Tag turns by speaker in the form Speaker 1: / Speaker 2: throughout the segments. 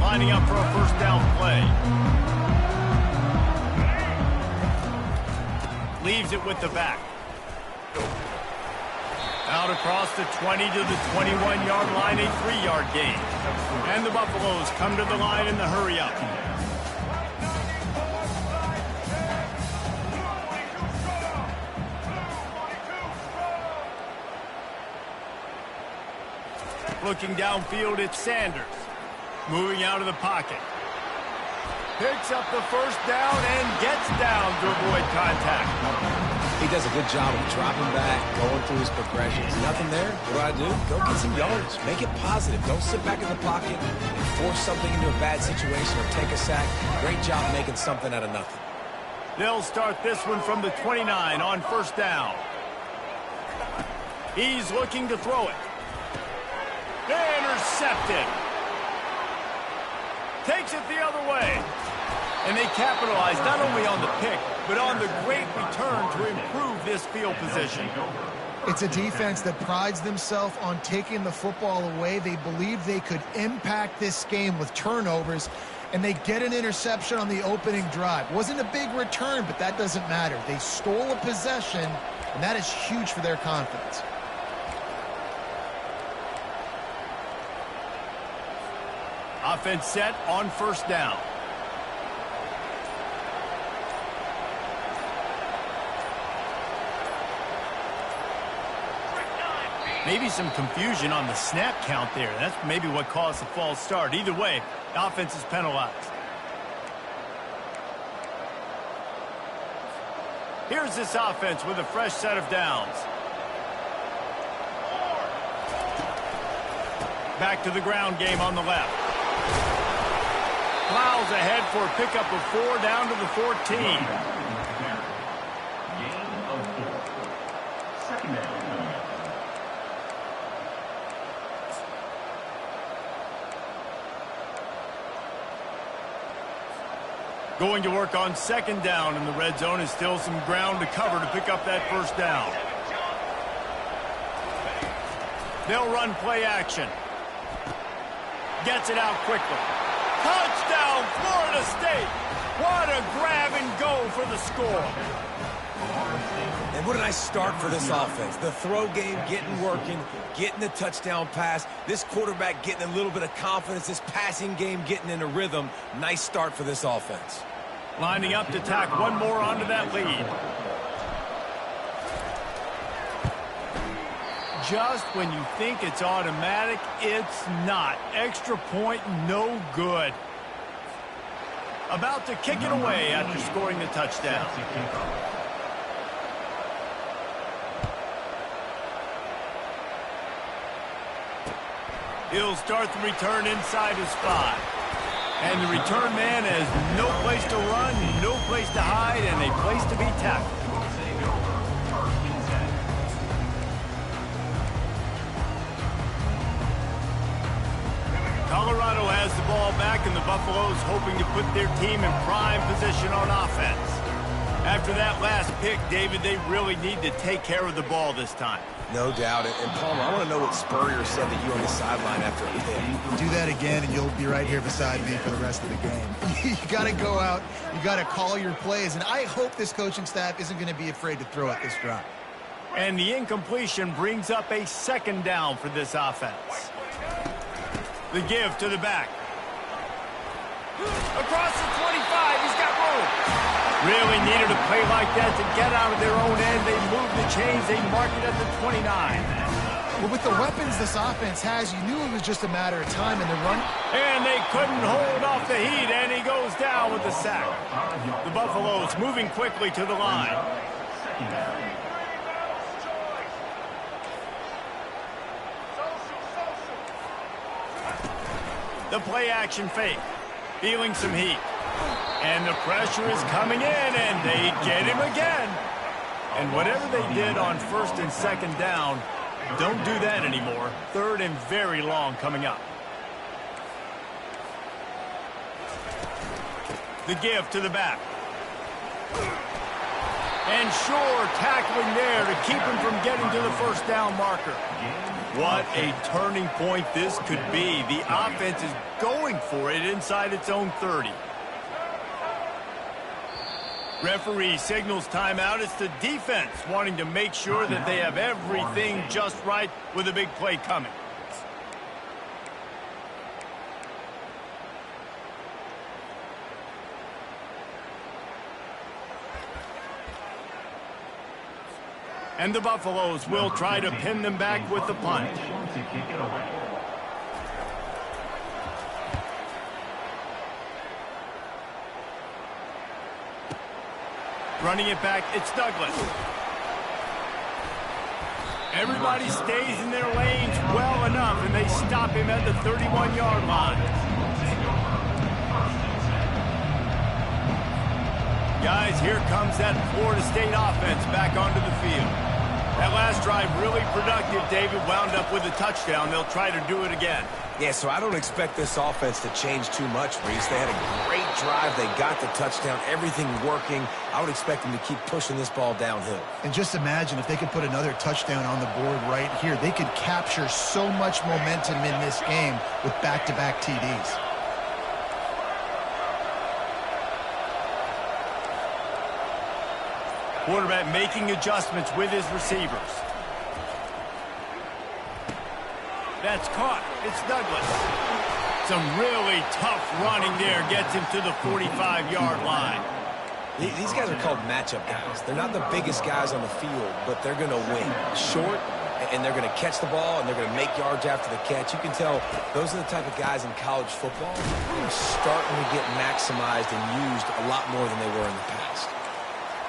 Speaker 1: lining up for a first down play. Leaves it with the back. Out across the 20 to the 21-yard line, a 3-yard gain. And the Buffaloes come to the line in the hurry-up. Looking downfield, it's Sanders. Moving out of the pocket. Picks up the first down and gets down to avoid contact.
Speaker 2: He does a good job of dropping back, going through his progressions. Nothing there. What do? Go get some yards. Make it positive. Don't sit back in the pocket and force something into a bad situation or take a sack. Great job making something out of nothing.
Speaker 1: They'll start this one from the 29 on first down. He's looking to throw it. Intercepted. Takes it the other way. And they capitalize not only on the pick, but on the great return to improve this field position.
Speaker 3: It's a defense that prides themselves on taking the football away. They believe they could impact this game with turnovers, and they get an interception on the opening drive. Wasn't a big return, but that doesn't matter. They stole a possession, and that is huge for their confidence.
Speaker 1: Offense set on first down. Maybe some confusion on the snap count there. That's maybe what caused the false start. Either way, the offense is penalized. Here's this offense with a fresh set of downs. Back to the ground game on the left. Plows ahead for a pickup of 4 down to the 14.
Speaker 4: Gain of 4. Second down.
Speaker 1: Going to work on second down in the red zone is still some ground to cover to pick up that first down. They'll run play action. Gets it out quickly. Touchdown, Florida State! What a grab and go for the score.
Speaker 2: And what a nice start for this offense. The throw game getting working, getting the touchdown pass. This quarterback getting a little bit of confidence. This passing game getting in a rhythm. Nice start for this offense.
Speaker 1: Lining up to tack one more onto that lead. Just when you think it's automatic, it's not. Extra point, no good. About to kick it away after scoring the touchdown. He'll start the return inside his 5. And the return man has no place to run, no place to hide, and a place to be tackled. Colorado has the ball back, and the Buffaloes hoping to put their team in prime position on offense. After that last pick, David, they really need to take care of the ball this time.
Speaker 2: No doubt. And Palmer, I want to know what Spurrier said to you on the sideline after a pick.
Speaker 3: Do that again, and you'll be right here beside me for the rest of the game. You got to go out. You got to call your plays, and I hope this coaching staff isn't going to be afraid to throw it this drive.
Speaker 1: And the incompletion brings up a second down for this offense. The give to the back. Across the 25, he's got room. Really needed a play like that to get out of their own end. They move the chains. They mark it at the 29.
Speaker 3: Well, with the weapons this offense has, you knew it was just a matter of time in the run.
Speaker 1: And they couldn't hold off the heat, and he goes down with the sack. The Buffaloes moving quickly to the line. The play action fake. Feeling some heat. And the pressure is coming in, and they get him again. And whatever they did on first and second down, don't do that anymore. Third and very long coming up. The give to the back. And sure, tackling there to keep him from getting to the first down marker. What a turning point this could be. The offense is going for it inside its own 30. Referee signals timeout. It's the defense wanting to make sure that they have everything just right with a big play coming. And the Buffaloes will try to pin them back with the punt. Running it back, it's Douglas. Everybody stays in their lanes well enough, and they stop him at the 31-yard line. Guys, here comes that Florida State offense back onto the field. That last drive really productive, David, wound up with a touchdown. They'll try to do it again.
Speaker 2: Yeah, so I don't expect this offense to change too much, Reese. They had a great drive. They got the touchdown, everything working. I would expect them to keep pushing this ball downhill.
Speaker 3: And just imagine if they could put another touchdown on the board right here. They could capture so much momentum in this game with back-to-back TDs.
Speaker 1: Quarterback making adjustments with his receivers. That's caught. It's Douglas. Some really tough running there gets him to the 45-yard line.
Speaker 2: These guys are called matchup guys. They're not the biggest guys on the field, but they're going to win. Short, and they're going to catch the ball, and they're going to make yards after the catch. You can tell those are the type of guys in college football who are starting to get maximized and used a lot more than they were in the past.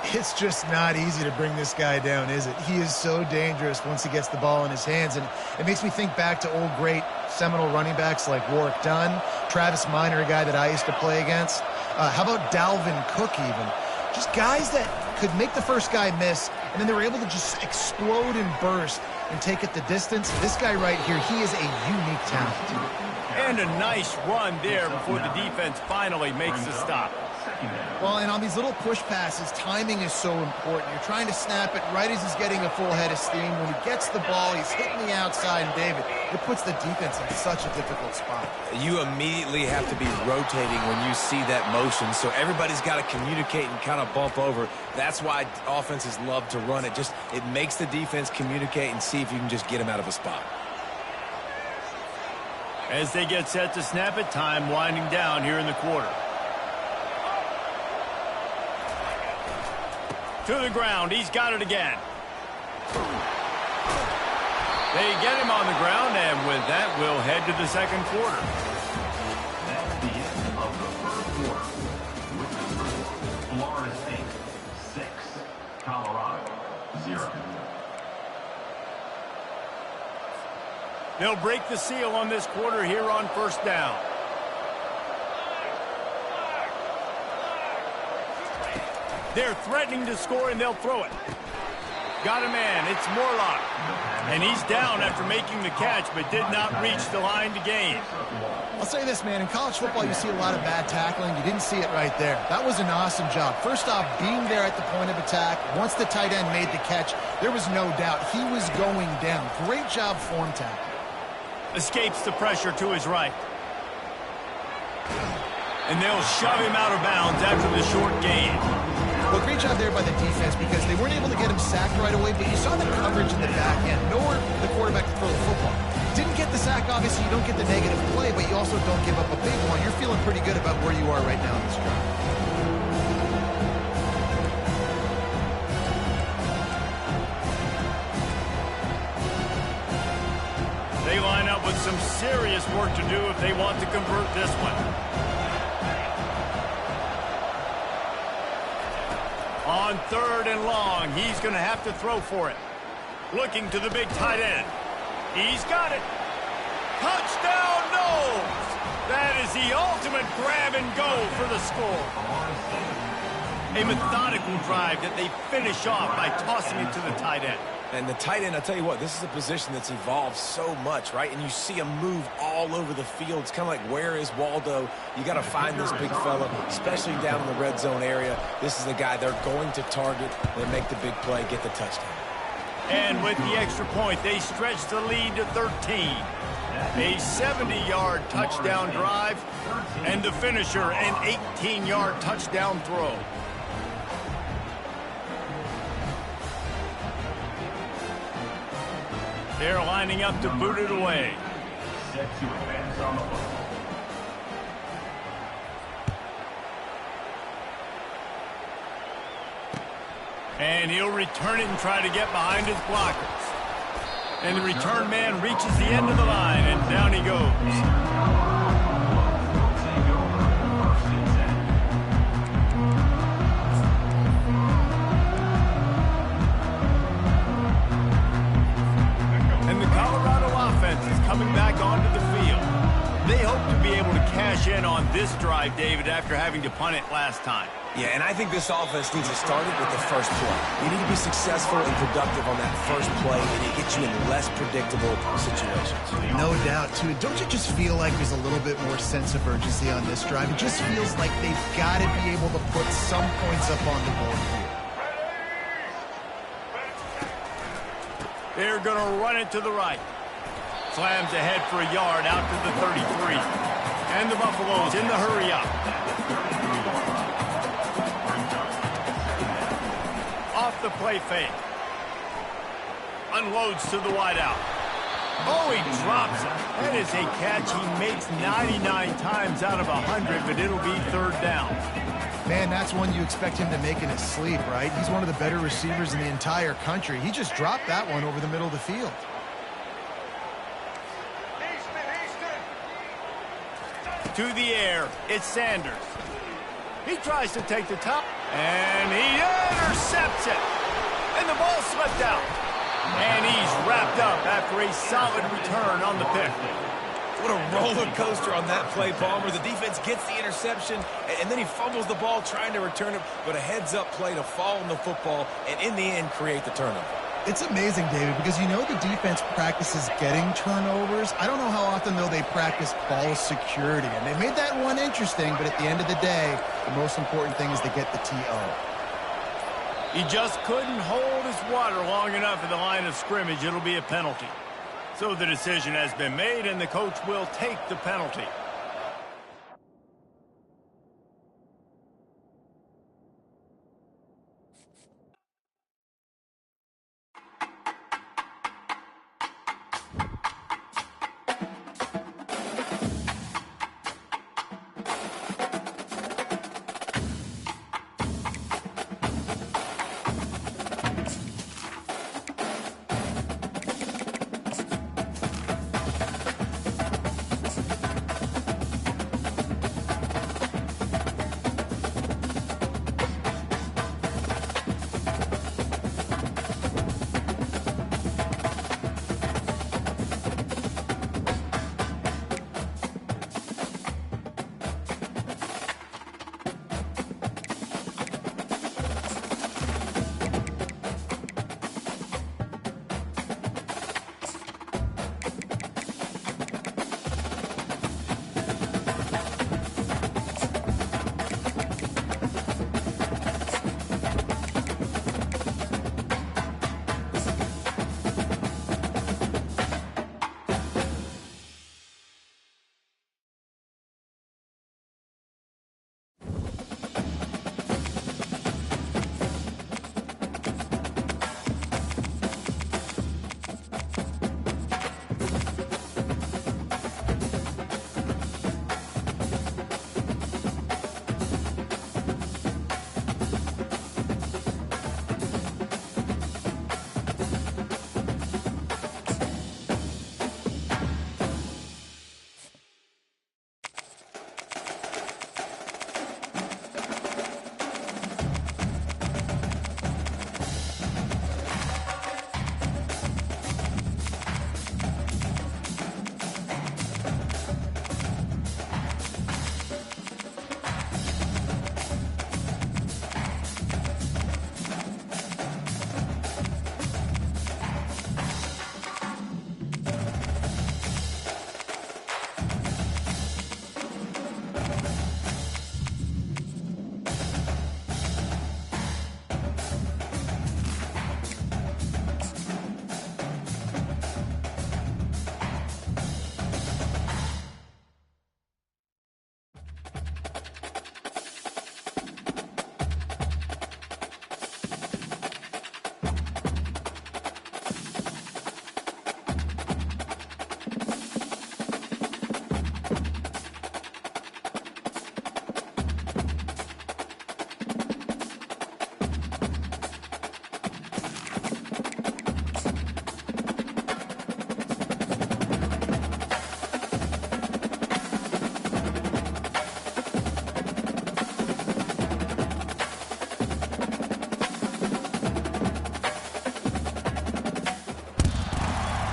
Speaker 3: It's just not easy to bring this guy down, is it? He is so dangerous once he gets the ball in his hands, and it makes me think back to old great Seminole running backs like Warwick Dunn, Travis Minor, a guy that I used to play against. How about Dalvin Cook even? Just guys that could make the first guy miss, and then they were able to just explode and burst and take it the distance. This guy right here, he is a unique talent.
Speaker 1: And a nice run there before the defense finally makes the stop.
Speaker 3: Well, and on these little push passes, timing is so important. You're trying to snap it right as he's getting a full head of steam. When he gets the ball, he's hitting the outside, and David, it puts the defense in such a difficult spot.
Speaker 2: You immediately have to be rotating when you see that motion, so everybody's got to communicate and kind of bump over. That's why offenses love to run it. It makes the defense communicate and see if you can just get him out of a spot.
Speaker 1: As they get set to snap it, time winding down here in the quarter. To the ground, he's got it again. They get him on the ground, and with that, we'll head to the second quarter.
Speaker 4: That's the end of the first quarter. With the score, Florida State 6, Colorado 0.
Speaker 1: They'll break the seal on this quarter here on first down. They're threatening to score, and they'll throw it. Got a man. It's Morlock. And he's down after making the catch, but did not reach the line to gain.
Speaker 3: I'll say this, man. In college football, you see a lot of bad tackling. You didn't see it right there. That was an awesome job. First off, being there at the point of attack. Once the tight end made the catch, there was no doubt he was going down. Great job form tackling.
Speaker 1: Escapes the pressure to his right. And they'll shove him out of bounds after the short gain.
Speaker 3: Well, great job there by the defense because they weren't able to get him sacked right away, but you saw the coverage in the back end. Nowhere for the quarterback to throw the football. Didn't get the sack, obviously. You don't get the negative play, but you also don't give up a big one. You're feeling pretty good about where you are right now in this drive.
Speaker 1: They line up with some serious work to do if they want to convert this one. On third and long, he's going to have to throw for it. Looking to the big tight end. He's got it. Touchdown, Knowles! That is the ultimate grab and go for the score. A methodical drive that they finish off by tossing it to the tight end.
Speaker 2: And the tight end, I'll tell you what, this is a position that's evolved so much, right? And you see him move all over the field. It's kind of like, where is Waldo? You got to find this big fella, especially down in the red zone area. This is the guy they're going to target and make the big play, get the touchdown.
Speaker 1: And with the extra point, they stretch the lead to 13. A 70-yard touchdown drive, and the finisher, an 18-yard touchdown throw. They're lining up to boot it away.
Speaker 4: Set to advance on the football.
Speaker 1: And he'll return it and try to get behind his blockers. And the return man reaches the end of the line, and down he goes. And the Colorado offense is coming back onto the field. They hope to be able to cash in on this drive, David, after having to punt it last time.
Speaker 2: Yeah, and I think this offense needs to start it with the first play. You need to be successful and productive on that first play, and it gets you in less predictable situations.
Speaker 3: No doubt, too. Don't you just feel like there's a little bit more sense of urgency on this drive? It just feels like they've got to be able to put some points up on the board here.
Speaker 1: They're going to run it to the right. Slams ahead for a yard out to the 33. And the Buffaloes in the hurry up. Off the play fake. Unloads to the wideout. Oh, he drops it. That is a catch he makes 99 times out of 100, but it'll be third down.
Speaker 3: Man, that's one you expect him to make in his sleep, right? He's one of the better receivers in the entire country. He just dropped that one over the middle of the field.
Speaker 1: To the air, it's Sanders. He tries to take the top, and he intercepts it. And the ball slipped out. And he's wrapped up after a solid return on the pick.
Speaker 2: What a roller coaster on that play, Palmer. The defense gets the interception, and then he fumbles the ball trying to return it, but a heads-up play to fall on the football, and in the end, create the turnover.
Speaker 3: It's amazing, David, because you know the defense practices getting turnovers. I don't know how often, though, they practice ball security. And they made that one interesting, but at the end of the day, the most important thing is to get the TO.
Speaker 1: He just couldn't hold his water long enough at the line of scrimmage. It'll be a penalty. So the decision has been made, and the coach will take the penalty.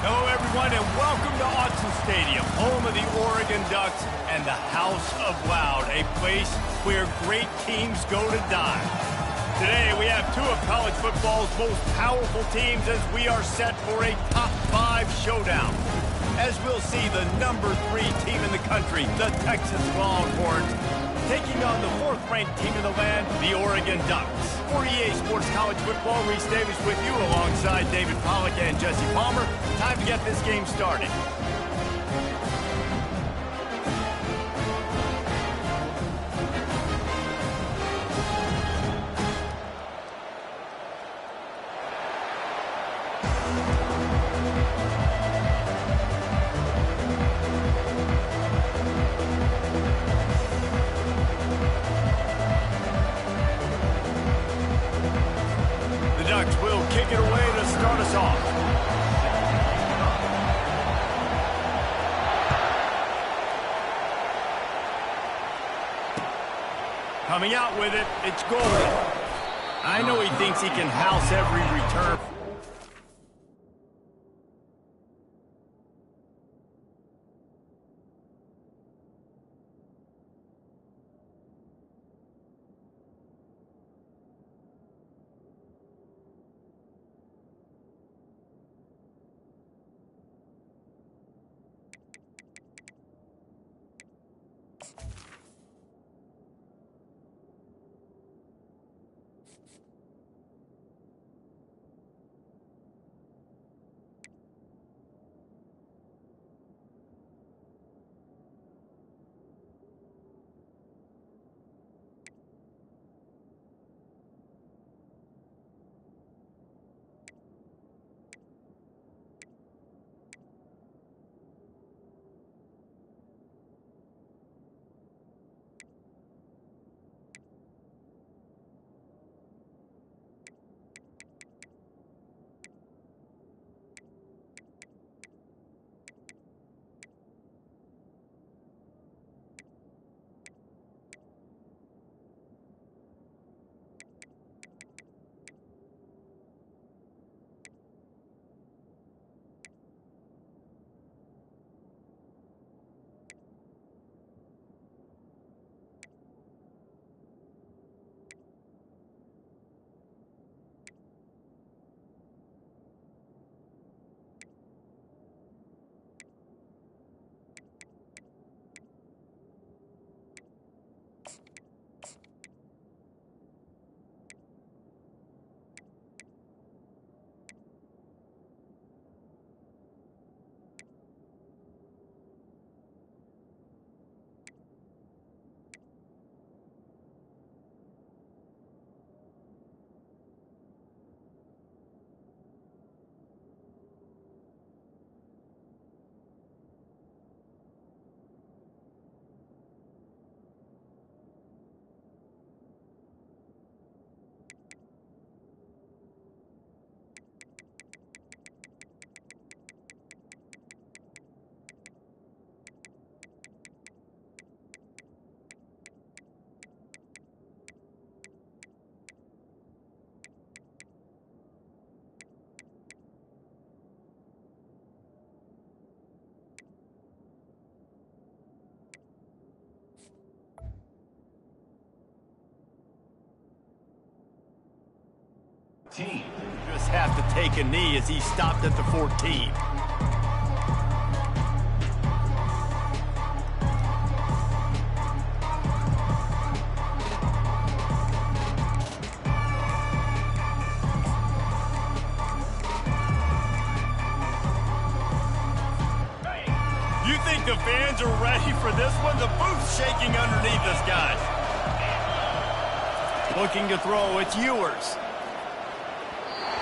Speaker 1: Hello, everyone, and welcome to Autzen Stadium, home of the Oregon Ducks and the House of Loud, a place where great teams go to die. Today, we have two of college football's most powerful teams as we are set for a top 5 showdown. As we'll see, the number 3 team in the country, the Texas Longhorns, taking on the 4th-ranked team in the land, the Oregon Ducks. For EA Sports College Football, Reese Davis with you alongside David Pollack and Jesse Palmer. Time to get this game started. Will kick it away to start us off. Coming out with it, it's goal. I know he thinks he can house every return. Just have to take a knee as he stopped at the 14. You think the fans are ready for this one? The booth's shaking underneath us, guys. Looking to throw, it's Ewers.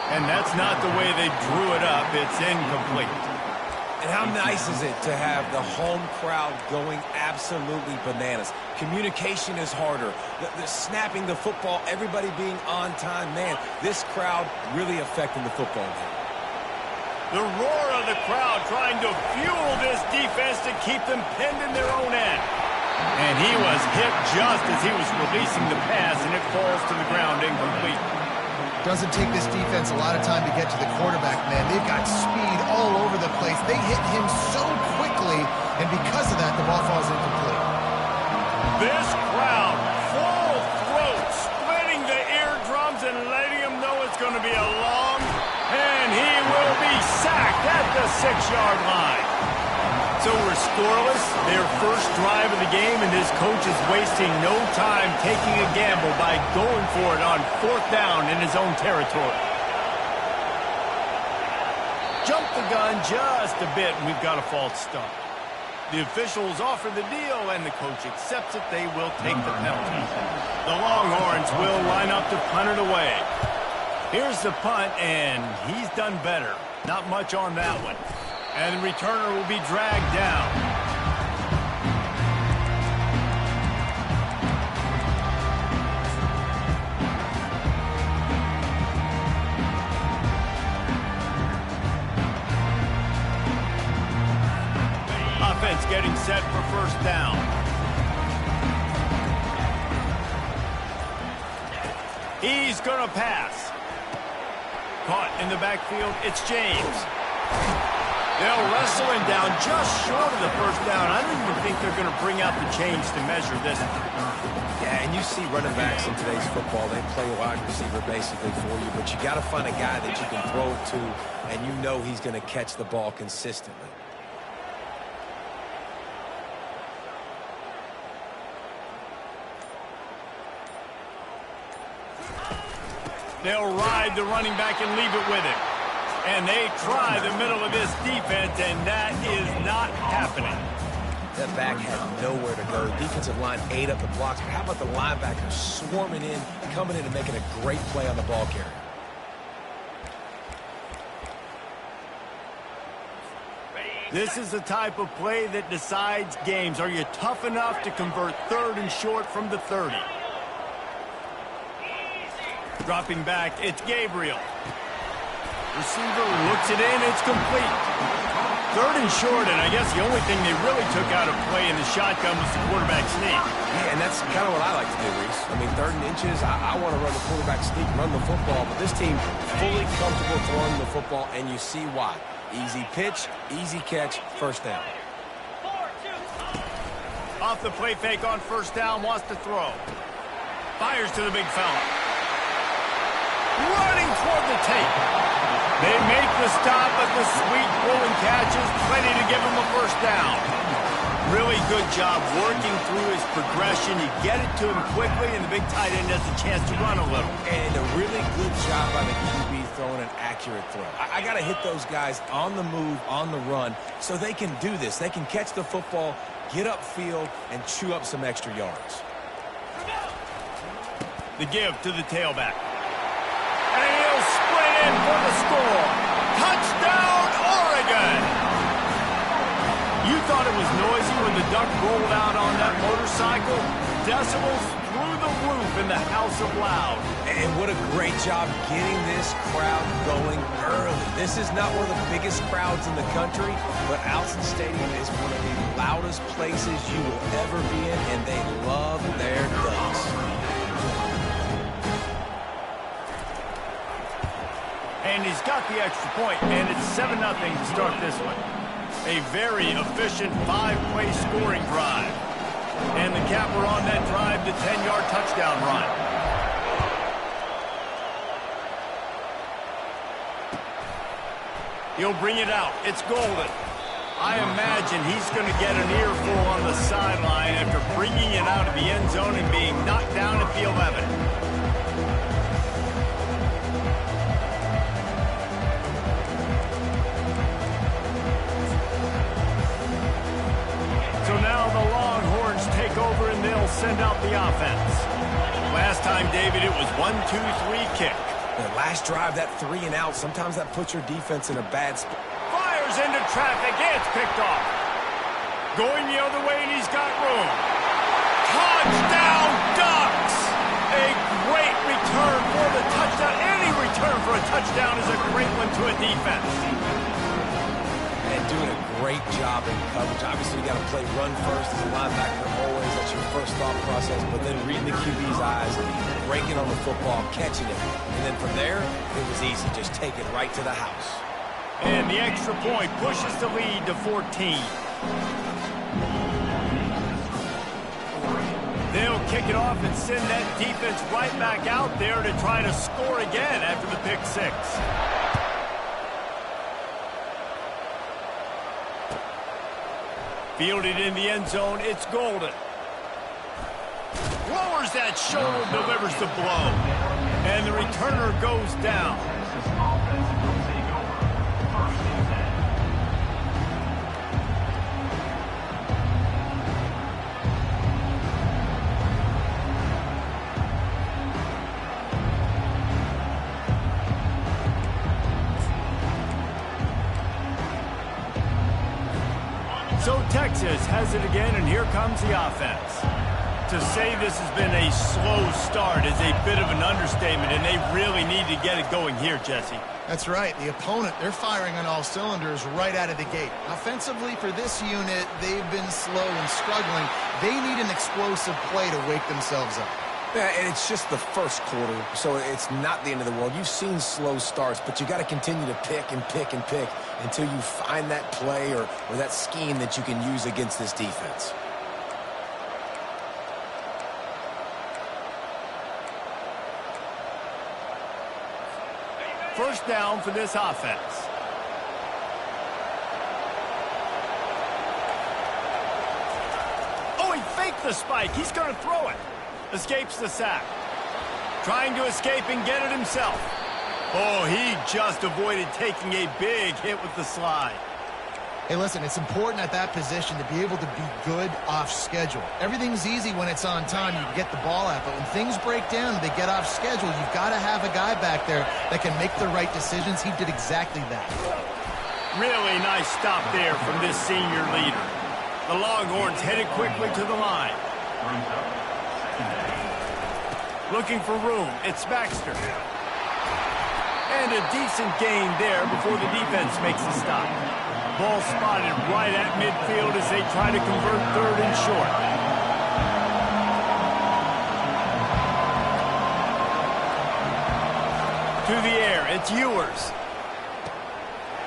Speaker 1: And that's not the way they drew it up. It's incomplete.
Speaker 2: And how nice is it to have the home crowd going absolutely bananas? Communication is harder. The snapping the football, everybody being on time. Man, this crowd really affecting the football game.
Speaker 1: The roar of the crowd trying to fuel this defense to keep them pinned in their own end. And he was hit just as he was releasing the pass, and it falls to the ground incomplete.
Speaker 3: Doesn't take this defense a lot of time to get to the quarterback, man. They've got speed all over the place. and because of that, the ball falls incomplete.
Speaker 1: This crowd, full throat, splitting the eardrums and letting them know it's going to be a long, and he will be sacked at the 6-yard line. So we're scoreless, their first drive of the game, and this coach is wasting no time taking a gamble by going for it on 4th down in his own territory. Jump the gun just a bit, and we've got a false start. The officials offer the deal, and the coach accepts it. They will take the penalty. The Longhorns will line up to punt it away. Here's the punt, and he's done better. Not much on that one. And the returner will be dragged down. Offense getting set for 1st down. He's going to pass. Caught in the backfield, it's James. They'll wrestle him down just short of the 1st down. I don't even think they're going to bring out the chains to measure this.
Speaker 2: Yeah, and you see running backs in today's football, they play wide receiver basically for you, but you got to find a guy that you can throw it to, and you know he's going to catch the ball consistently.
Speaker 1: They'll ride the running back and leave it with him. And they try the middle of this defense, and that is not happening.
Speaker 2: That back had nowhere to go. The defensive line ate up the blocks, but how about the linebackers swarming in, coming in and making a great play on the ball carrier?
Speaker 1: This is the type of play that decides games. Are you tough enough to convert 3rd and short from the 30? Dropping back, it's Gabriel. Receiver looks it in, it's complete. 3rd and short, and I guess the only thing they really took out of play in the shotgun was the quarterback sneak.
Speaker 2: Yeah, and that's kind of what I like to do, Reese. I mean, 3rd and inches, I want to run the quarterback sneak, run the football, but this team fully comfortable throwing the football, and you see why. Easy pitch, easy catch, 1st down.
Speaker 1: Off the play fake on 1st down, wants to throw. Fires to the big fella. Running toward the tape. They make the stop, but the sweet rolling catch is plenty to give him a 1st down. Really good job working through his progression. You get it to him quickly, and the big tight end has a chance to run a little.
Speaker 2: And a really good job by the QB throwing an accurate throw. I got to hit those guys on the move, on the run, so they can do this. They can catch the football, get upfield, and chew up some extra yards.
Speaker 1: The give to the tailback. And he'll sprint in for the score. Touchdown, Oregon! You thought it was noisy when the Duck rolled out on that motorcycle? Decibels through the roof in the House of Loud.
Speaker 2: And what a great job getting this crowd going early. This is not one of the biggest crowds in the country, but Alson Stadium is one of the loudest places you will ever be in, and they love their Ducks.
Speaker 1: And he's got the extra point, and it's 7-0 to start this one. A very efficient 5-play scoring drive. And the capper on that drive, the 10-yard touchdown run. He'll bring it out. It's Golden. I imagine he's going to get an earful on the sideline after bringing it out of the end zone and being knocked down at the 11. Over and they'll send out the offense. Last time, David, it was 1-2-3 kick.
Speaker 2: The last drive, that 3 and out, sometimes that puts your defense in a bad spot.
Speaker 1: Fires into traffic, it's picked off. Going the other way, and he's got room. Touchdown, Ducks! A great return for the touchdown. Any return for a touchdown is a great one to a defense.
Speaker 2: And doing a great job in coverage. Obviously, you got to play run first as a linebacker always. That's your first thought process. But then reading the QB's eyes, breaking on the football, catching it. And then from there, it was easy. Just take it right to the house.
Speaker 1: And the extra point pushes the lead to 14. They'll kick it off and send that defense right back out there to try to score again after the pick six. Fielded in the end zone, it's Golden. Lowers that shoulder, delivers the blow. And the returner goes down.
Speaker 4: Texas offense will take over. First and 10.
Speaker 1: So Texas has it again, and here comes the offense. To say this has been a slow start is a bit of an understatement, and they really need to get it going here, Jesse.
Speaker 3: That's right. The opponent, they're firing on all cylinders right out of the gate. Offensively, for this unit, they've been slow and struggling. They need an explosive play to wake themselves up.
Speaker 2: Yeah, and it's just the first quarter, so it's not the end of the world. You've seen slow starts, but you got to continue to pick and pick and pick until you find that play or that scheme that you can use against this defense.
Speaker 1: First down for this offense. Oh, he faked the spike. He's going to throw it. Escapes the sack. Trying to escape and get it himself. Oh, he just avoided taking a big hit with the slide.
Speaker 3: Hey, listen, it's important at that position to be able to be good off schedule. Everything's easy when it's on time. You can get the ball out, but when things break down and they get off schedule, you've got to have a guy back there that can make the right decisions. He did exactly that.
Speaker 1: Really nice stop there from this senior leader. The Longhorns headed quickly to the line. Looking for room, it's Baxter. And a decent gain there before the defense makes the stop. Ball spotted right at midfield as they try to convert third and short. To the air, it's Ewers.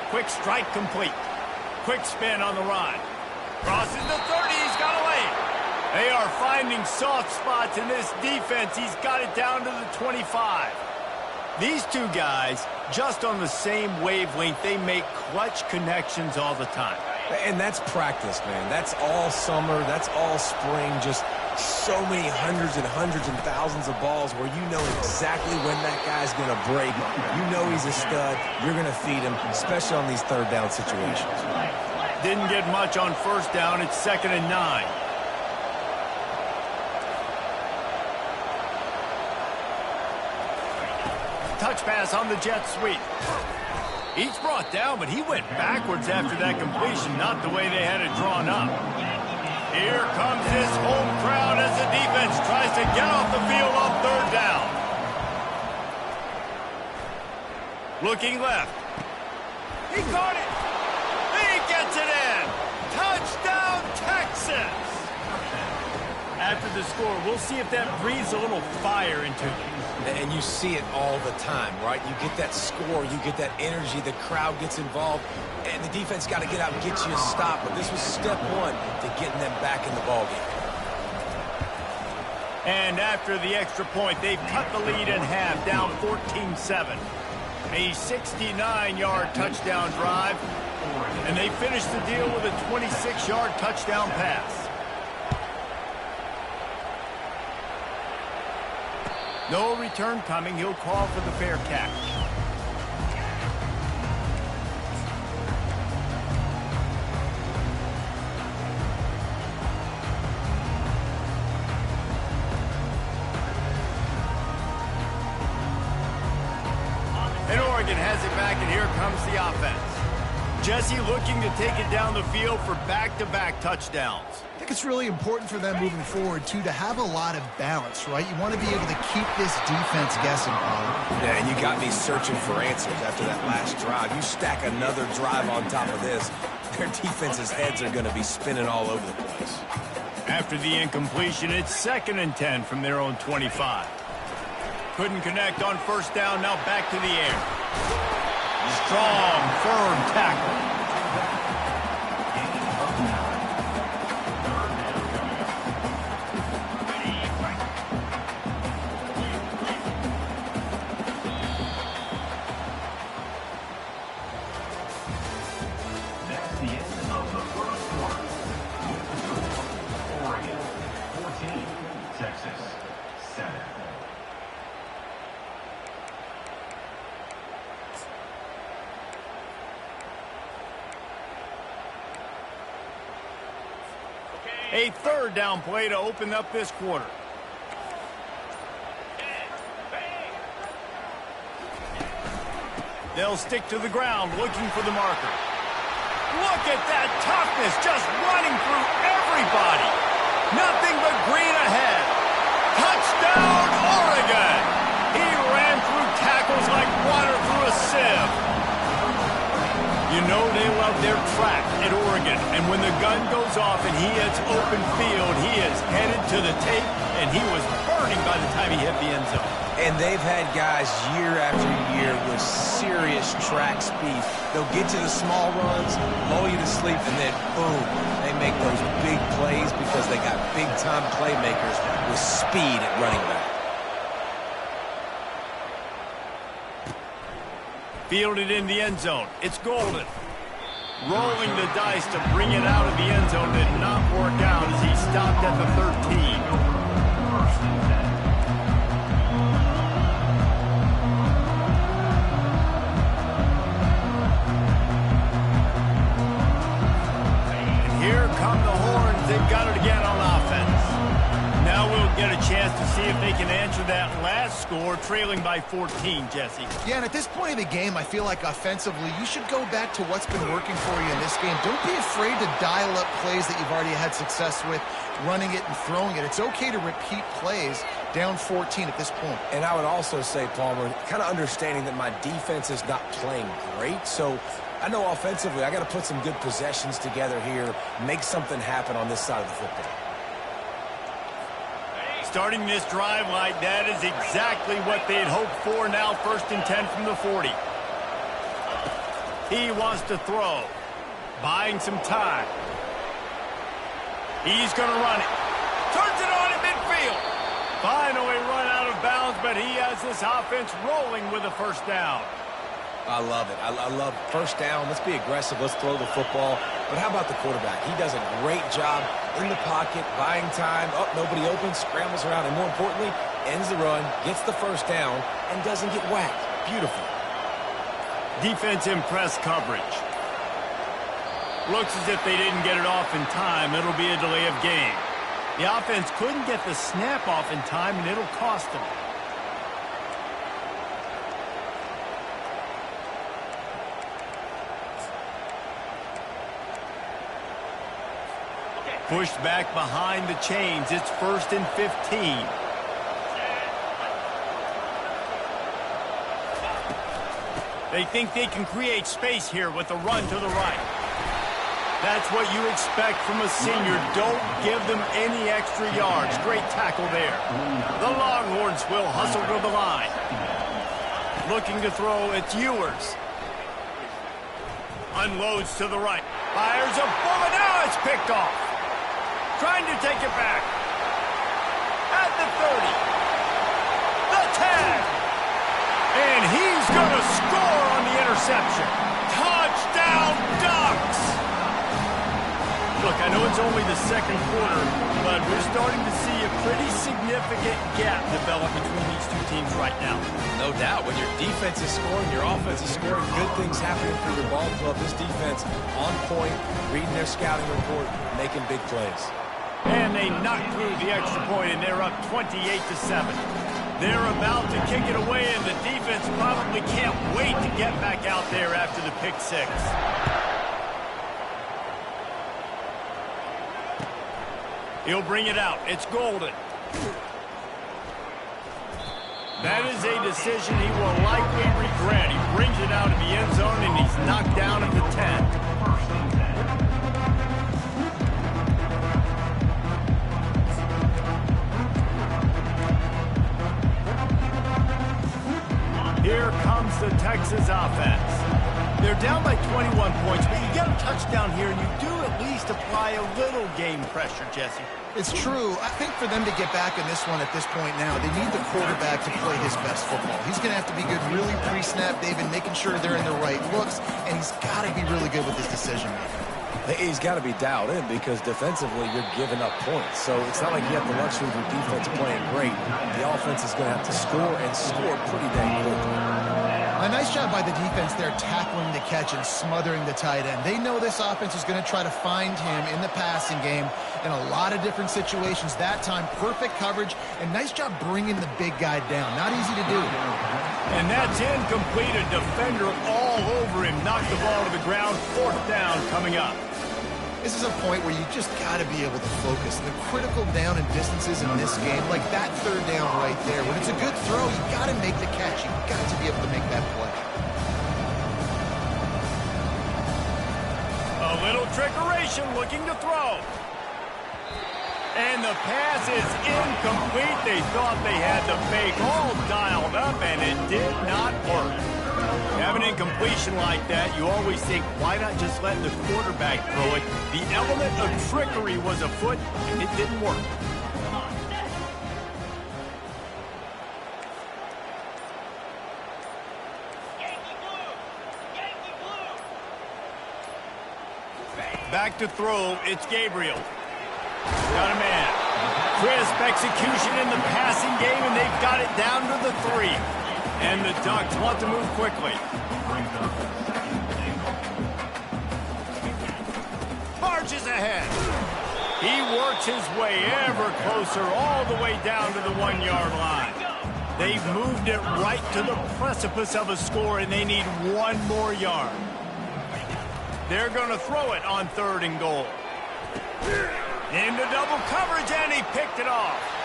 Speaker 1: Quick strike complete. Quick spin on the run. Crosses the 30, he's got away. They are finding soft spots in this defense. He's got it down to the 25. These two guys, just on the same wavelength, they make clutch connections all the time.
Speaker 2: And that's practice, man. That's all summer. That's all spring. Just so many hundreds and thousands of balls where you know exactly when that guy's going to break. You know he's a stud. You're going to feed him, especially on these third down situations.
Speaker 1: Didn't get much on first down. It's 2nd and 9. Touch pass on the jet sweep. He's brought down, but he went backwards after that completion, not the way they had it drawn up. Here comes this home crowd as the defense tries to get off the field on third down. Looking left. He caught it. He gets it in. Touchdown, Texas. After the score, we'll see if that breathes a little fire into them.
Speaker 2: And you see it all the time, right? You get that score, you get that energy, the crowd gets involved, and the defense got to get out and get you a stop. But this was step one to getting them back in the ballgame.
Speaker 1: And after the extra point, they've cut the lead in half, down 14-7. A 69-yard touchdown drive, and they finish the deal with a 26-yard touchdown pass. No return coming. He'll call for the fair catch. And Oregon has it back, and here comes the offense. Jesse looking to take it down the field for back-to-back touchdowns.
Speaker 3: I think it's really important for them moving forward, too, to have a lot of balance, right? You want to be able to keep this defense guessing, Paul.
Speaker 2: Yeah, and you got me searching for answers after that last drive. You stack another drive on top of this, their defense's heads are going to be spinning all over the place.
Speaker 1: After the incompletion, it's 2nd and 10 from their own 25. Couldn't connect on first down, now back to the air. Strong, firm tackle. A third down play to open up this quarter. They'll stick to the ground looking for the marker. Look at that toughness, just running through everybody. Nothing but green ahead. Touchdown, Oregon! He ran through tackles like water through a sieve. You know they love their track at Oregon, and when the gun goes off and he hits open field, he is headed to the tape, and he was burning by the time he hit the end zone.
Speaker 2: And they've had guys year after year with serious track speed. They'll get to the small runs, lull you to sleep, and then boom, they make those big plays because they got big-time playmakers with speed at running back.
Speaker 1: Fielded in the end zone. It's Golden. Rolling the dice to bring it out of the end zone did not work out as he stopped at the 13. Come the horns, they've got it again on offense. Now we'll get a chance to see if they can answer that last score, trailing by 14, Jesse.
Speaker 3: Yeah, and at this point of the game, I feel like offensively, you should go back to what's been working for you in this game. Don't be afraid to dial up plays that you've already had success with, running it and throwing it. It's okay to repeat plays down 14 at this point.
Speaker 2: And I would also say, Palmer, kind of understanding that my defense is not playing great, so I know offensively I got to put some good possessions together here, make something happen on this side of the football.
Speaker 1: Starting this drive like that is exactly what they'd hoped for. Now 1st and 10 from the 40. He wants to throw, buying some time. He's going to run it. Turns it on at midfield. Finally run out of bounds, but he has this offense rolling with a first down.
Speaker 2: I love it. I love first down. Let's be aggressive. Let's throw the football. But how about the quarterback? He does a great job in the pocket, buying time. Oh, nobody open, scrambles around, and more importantly, ends the run, gets the first down, and doesn't get whacked. Beautiful.
Speaker 1: Defense in press coverage. Looks as if they didn't get it off in time. It'll be a delay of game. The offense couldn't get the snap off in time, and it'll cost them. Pushed back behind the chains. It's 1st and 15. They think they can create space here with the run to the right. That's what you expect from a senior. Don't give them any extra yards. Great tackle there. The Longhorns will hustle to the line. Looking to throw, it's Ewers. Unloads to the right. Fires a bullet. Now it's picked off. Trying to take it back. At the 30. The 10. And he's going to score on the interception. Touchdown, Ducks! Look, I know it's only the second quarter, but we're starting to see a pretty significant gap develop between these two teams right now.
Speaker 2: No doubt. When your defense is scoring, your offense is scoring, good things happening for your ball club. This defense on point, reading their scouting report, making big plays.
Speaker 1: And they knock through the extra point, and they're up 28-7. They're about to kick it away, and the defense probably can't wait to get back out there after the pick six. He'll bring it out. It's Golden. That is a decision he will likely regret. He brings it out of the end zone, and he's knocked down at the 10. Here comes the Texas offense. They're down by 21 points, but you get a touchdown here, and you do at least apply a little game pressure, Jesse.
Speaker 3: It's true. I think for them to get back in this one at this point now, they need the quarterback to play his best football. He's going to have to be good really pre-snap, David, making sure they're in the right looks, and he's got to be really good with his decision-making.
Speaker 2: He's got to be dialed in because defensively you're giving up points. So it's not like you have the luxury of your defense playing great. The offense is going to have to score and score pretty dang quickly.
Speaker 3: A nice job by the defense there, tackling the catch and smothering the tight end. They know this offense is going to try to find him in the passing game in a lot of different situations. That time, perfect coverage, and nice job bringing the big guy down. Not easy to do.
Speaker 1: And that's incomplete. A defender all over him. Knocked the ball to the ground. 4th down coming up.
Speaker 3: This is a point where you just got to be able to focus. The critical down and distances in this game, like that 3rd down right there. When it's a good throw, you got to make the catch. You got to be able to make that play.
Speaker 1: A little trickeration, looking to throw. And the pass is incomplete. They thought they had the fake all dialed up, and it did not work. Have an incompletion like that, you always think, why not just let the quarterback throw it? The element of trickery was afoot, and it didn't work. Back to throw, it's Gabriel. Got a man. Crisp execution in the passing game, and they've got it down to the 3. And the Ducks want to move quickly. Marches ahead. He works his way ever closer all the way down to the 1-yard line. They've moved it right to the precipice of a score, and they need 1 more yard. They're going to throw it on 3rd and goal. Into double coverage, and he picked it off.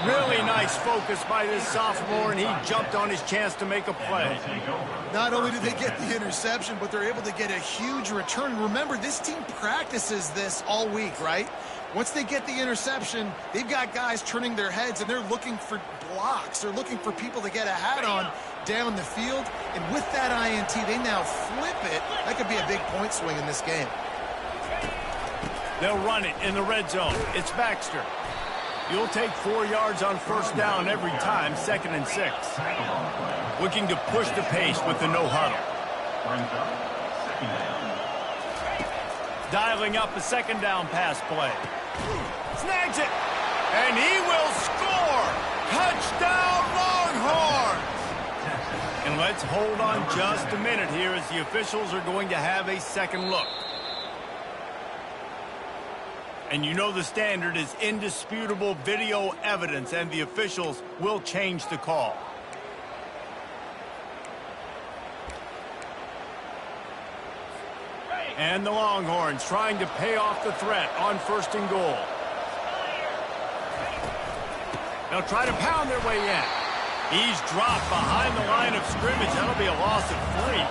Speaker 1: Really nice focus by this sophomore, and he jumped on his chance to make a play.
Speaker 3: Not only did they get the interception, but they're able to get a huge return. Remember, this team practices this all week, right? Once they get the interception, they've got guys turning their heads, and they're looking for blocks. They're looking for people to get a hat on down the field. And with that INT, they now flip it. That could be a big point swing in this game.
Speaker 1: They'll run it in the red zone. It's Baxter. You'll take 4 yards on 1st down every time, 2nd and 6. Looking to push the pace with the no huddle. Dialing up a 2nd down pass play. Snags it. And he will score. Touchdown, Longhorns. And let's hold on just a minute here as the officials are going to have a second look. And you know the standard is indisputable video evidence, and the officials will change the call. And the Longhorns trying to pay off the threat on 1st and goal. They'll try to pound their way in. He's dropped behind the line of scrimmage. That'll be a loss of 3.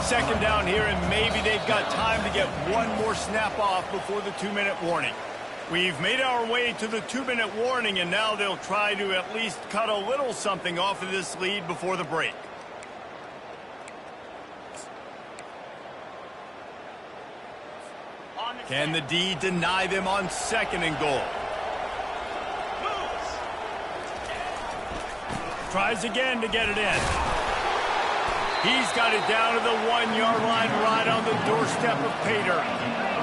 Speaker 1: 2nd down here, and maybe they've got time to get 1 more snap off before the 2-minute warning. We've made our way to the 2-minute warning, and now they'll try to at least cut a little something off of this lead before the break. Can the D deny them on 2nd and goal? Tries again to get it in. He's got it down to the 1-yard line right on the doorstep of Pater.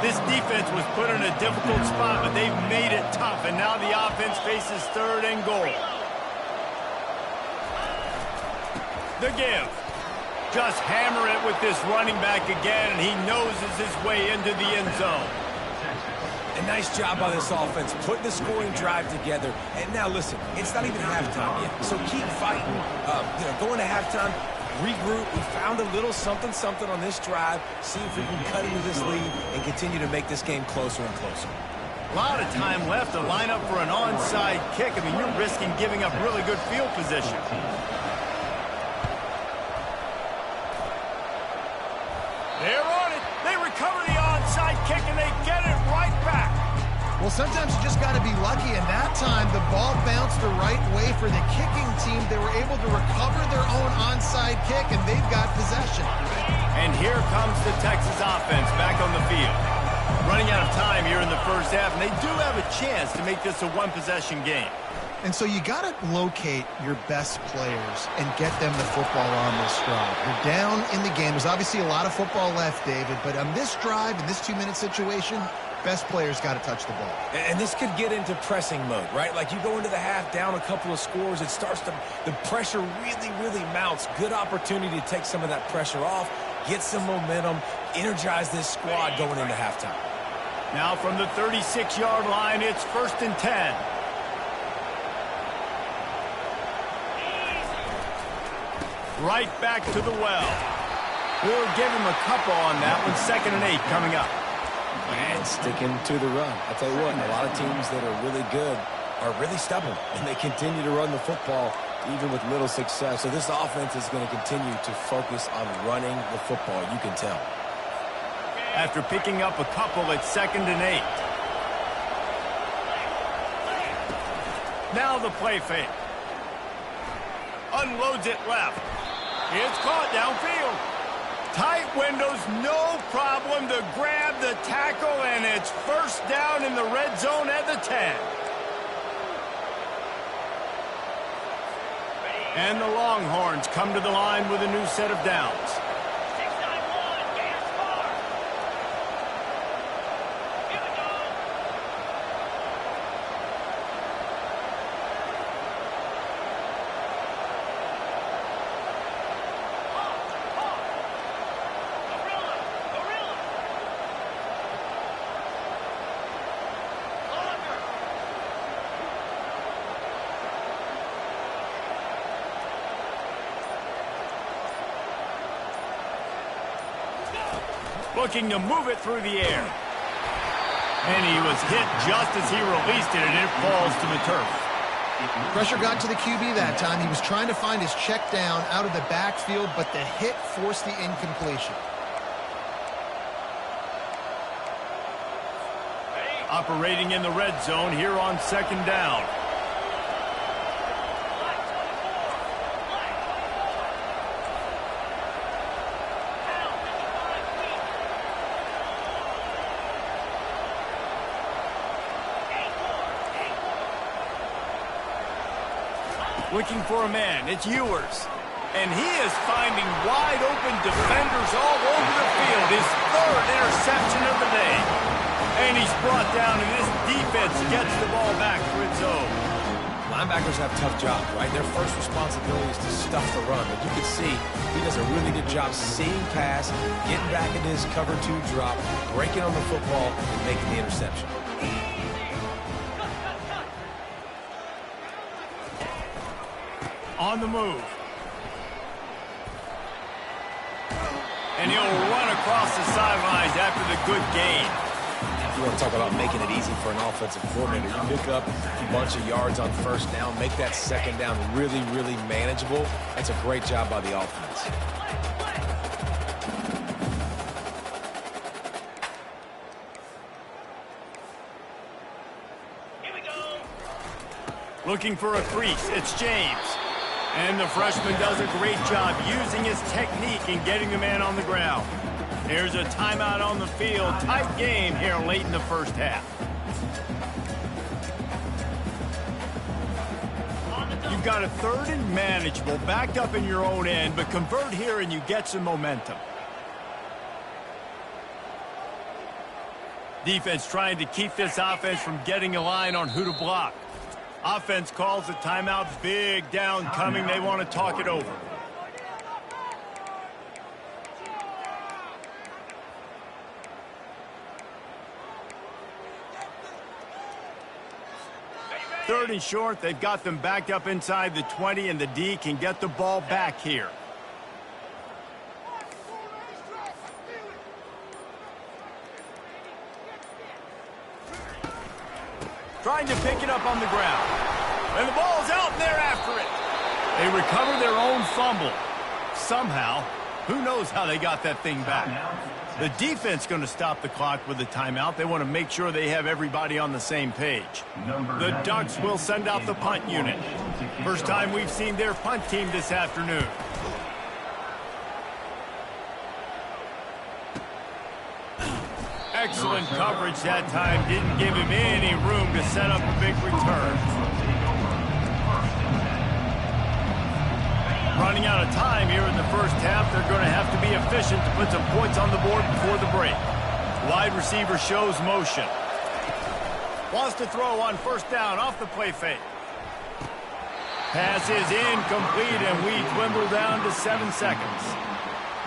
Speaker 1: This defense was put in a difficult spot, but they've made it tough, and now the offense faces 3rd and goal. The give. Just hammer it with this running back again, and he noses his way into the end zone.
Speaker 2: A nice job by this offense, putting the scoring drive together. And now, listen, it's not even halftime yet, so keep fighting. Going to halftime, regroup. We found a little something on this drive. See if we can cut into this lead and continue to make this game closer and closer.
Speaker 1: A lot of time left to line up for an onside kick. I mean, you're risking giving up really good field position. They're on it. They recover the onside kick, and they get it right back.
Speaker 3: Well, sometimes you just got to be lucky, and that time the ball bounced the right way for the kicking team. They were able to recover their own onside kick, and they've got possession.
Speaker 1: And here comes the Texas offense back on the field. Running out of time here in the 1st half, and they do have a chance to make this a 1-possession game.
Speaker 3: And so you got to locate your best players and get them the football on this drive. You're down in the game. There's obviously a lot of football left, David, but on this drive, in this 2-minute situation, Best player's got to touch the ball.
Speaker 2: And this could get into pressing mode, right? Like you go into the half down a couple of scores, it starts to, the pressure really, really mounts. Good opportunity to take some of that pressure off, get some momentum, energize this squad going into halftime.
Speaker 1: Now from the 36-yard line, it's 1st and 10. Right back to the well. We'll give him a couple on that one. 2nd and 8 coming up.
Speaker 2: And sticking to the run. I'll tell you what, a lot of teams that are really good are really stubborn, and they continue to run the football even with little success. So this offense is going to continue to focus on running the football, you can tell.
Speaker 1: After picking up a couple at 2nd and 8. Now the play fake. Unloads it left. It's caught downfield. Tight windows, no problem to grab the tackle, and it's 1st down in the red zone at the 10. And the Longhorns come to the line with a new set of downs. Looking to move it through the air. And he was hit just as he released it, and it falls to the turf.
Speaker 3: Pressure got to the QB that time. He was trying to find his check down out of the backfield, but the hit forced the incompletion.
Speaker 1: Operating in the red zone here on 2nd down. Looking for a man. It's Ewers. And he is finding wide open defenders all over the field. His 3rd interception of the day. And he's brought down, and this defense gets the ball back for its own.
Speaker 2: Linebackers have tough jobs, right? Their first responsibility is to stuff the run. But you can see he does a really good job seeing pass, getting back into his cover 2 drop, breaking on the football, and making the interception.
Speaker 1: On the move. And he'll run across the sidelines after the good gain.
Speaker 2: You want to talk about making it easy for an offensive coordinator. You pick up a bunch of yards on 1st down, make that 2nd down really, really manageable. That's a great job by the offense.
Speaker 1: Here we go. Looking for a crease. It's James. And the freshman does a great job using his technique and getting the man on the ground. There's a timeout on the field. Tight game here late in the 1st half. You've got a 3rd and manageable, backed up in your own end, but convert here and you get some momentum. Defense trying to keep this offense from getting a line on who to block. Offense calls a timeout. Big down coming. They want to talk it over. Third and short. They've got them backed up inside the 20, and the D can get the ball back here. Trying to pick it up on the ground. And the ball's out, and they're after it. They recover their own fumble. Somehow, who knows how they got that thing back. The defense going to stop the clock with a timeout. They want to make sure they have everybody on the same page. The Ducks will send out the punt unit. First time we've seen their punt team this afternoon. Excellent coverage that time. Didn't give him any room to set up a big return. Running out of time here in the 1st half. They're going to have to be efficient to put some points on the board before the break. Wide receiver shows motion. Wants to throw on first down off the play fake. Pass is incomplete, and we dwindle down to 7 seconds.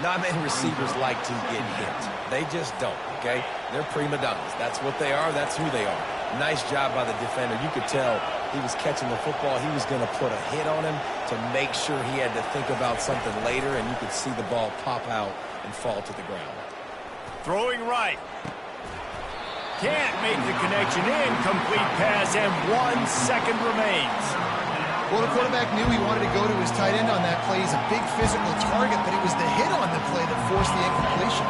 Speaker 2: Not many receivers like to get hit. They just don't, okay? They're prima donnas. That's what they are. That's who they are. Nice job by the defender. You could tell he was catching the football. He was going to put a hit on him to make sure he had to think about something later, and you could see the ball pop out and fall to the ground.
Speaker 1: Throwing right. Can't make the connection. Incomplete pass, and 1 second remains.
Speaker 3: Well, the quarterback knew he wanted to go to his tight end on that play. He's a big physical target, but it was the hit on the play that forced the incompletion.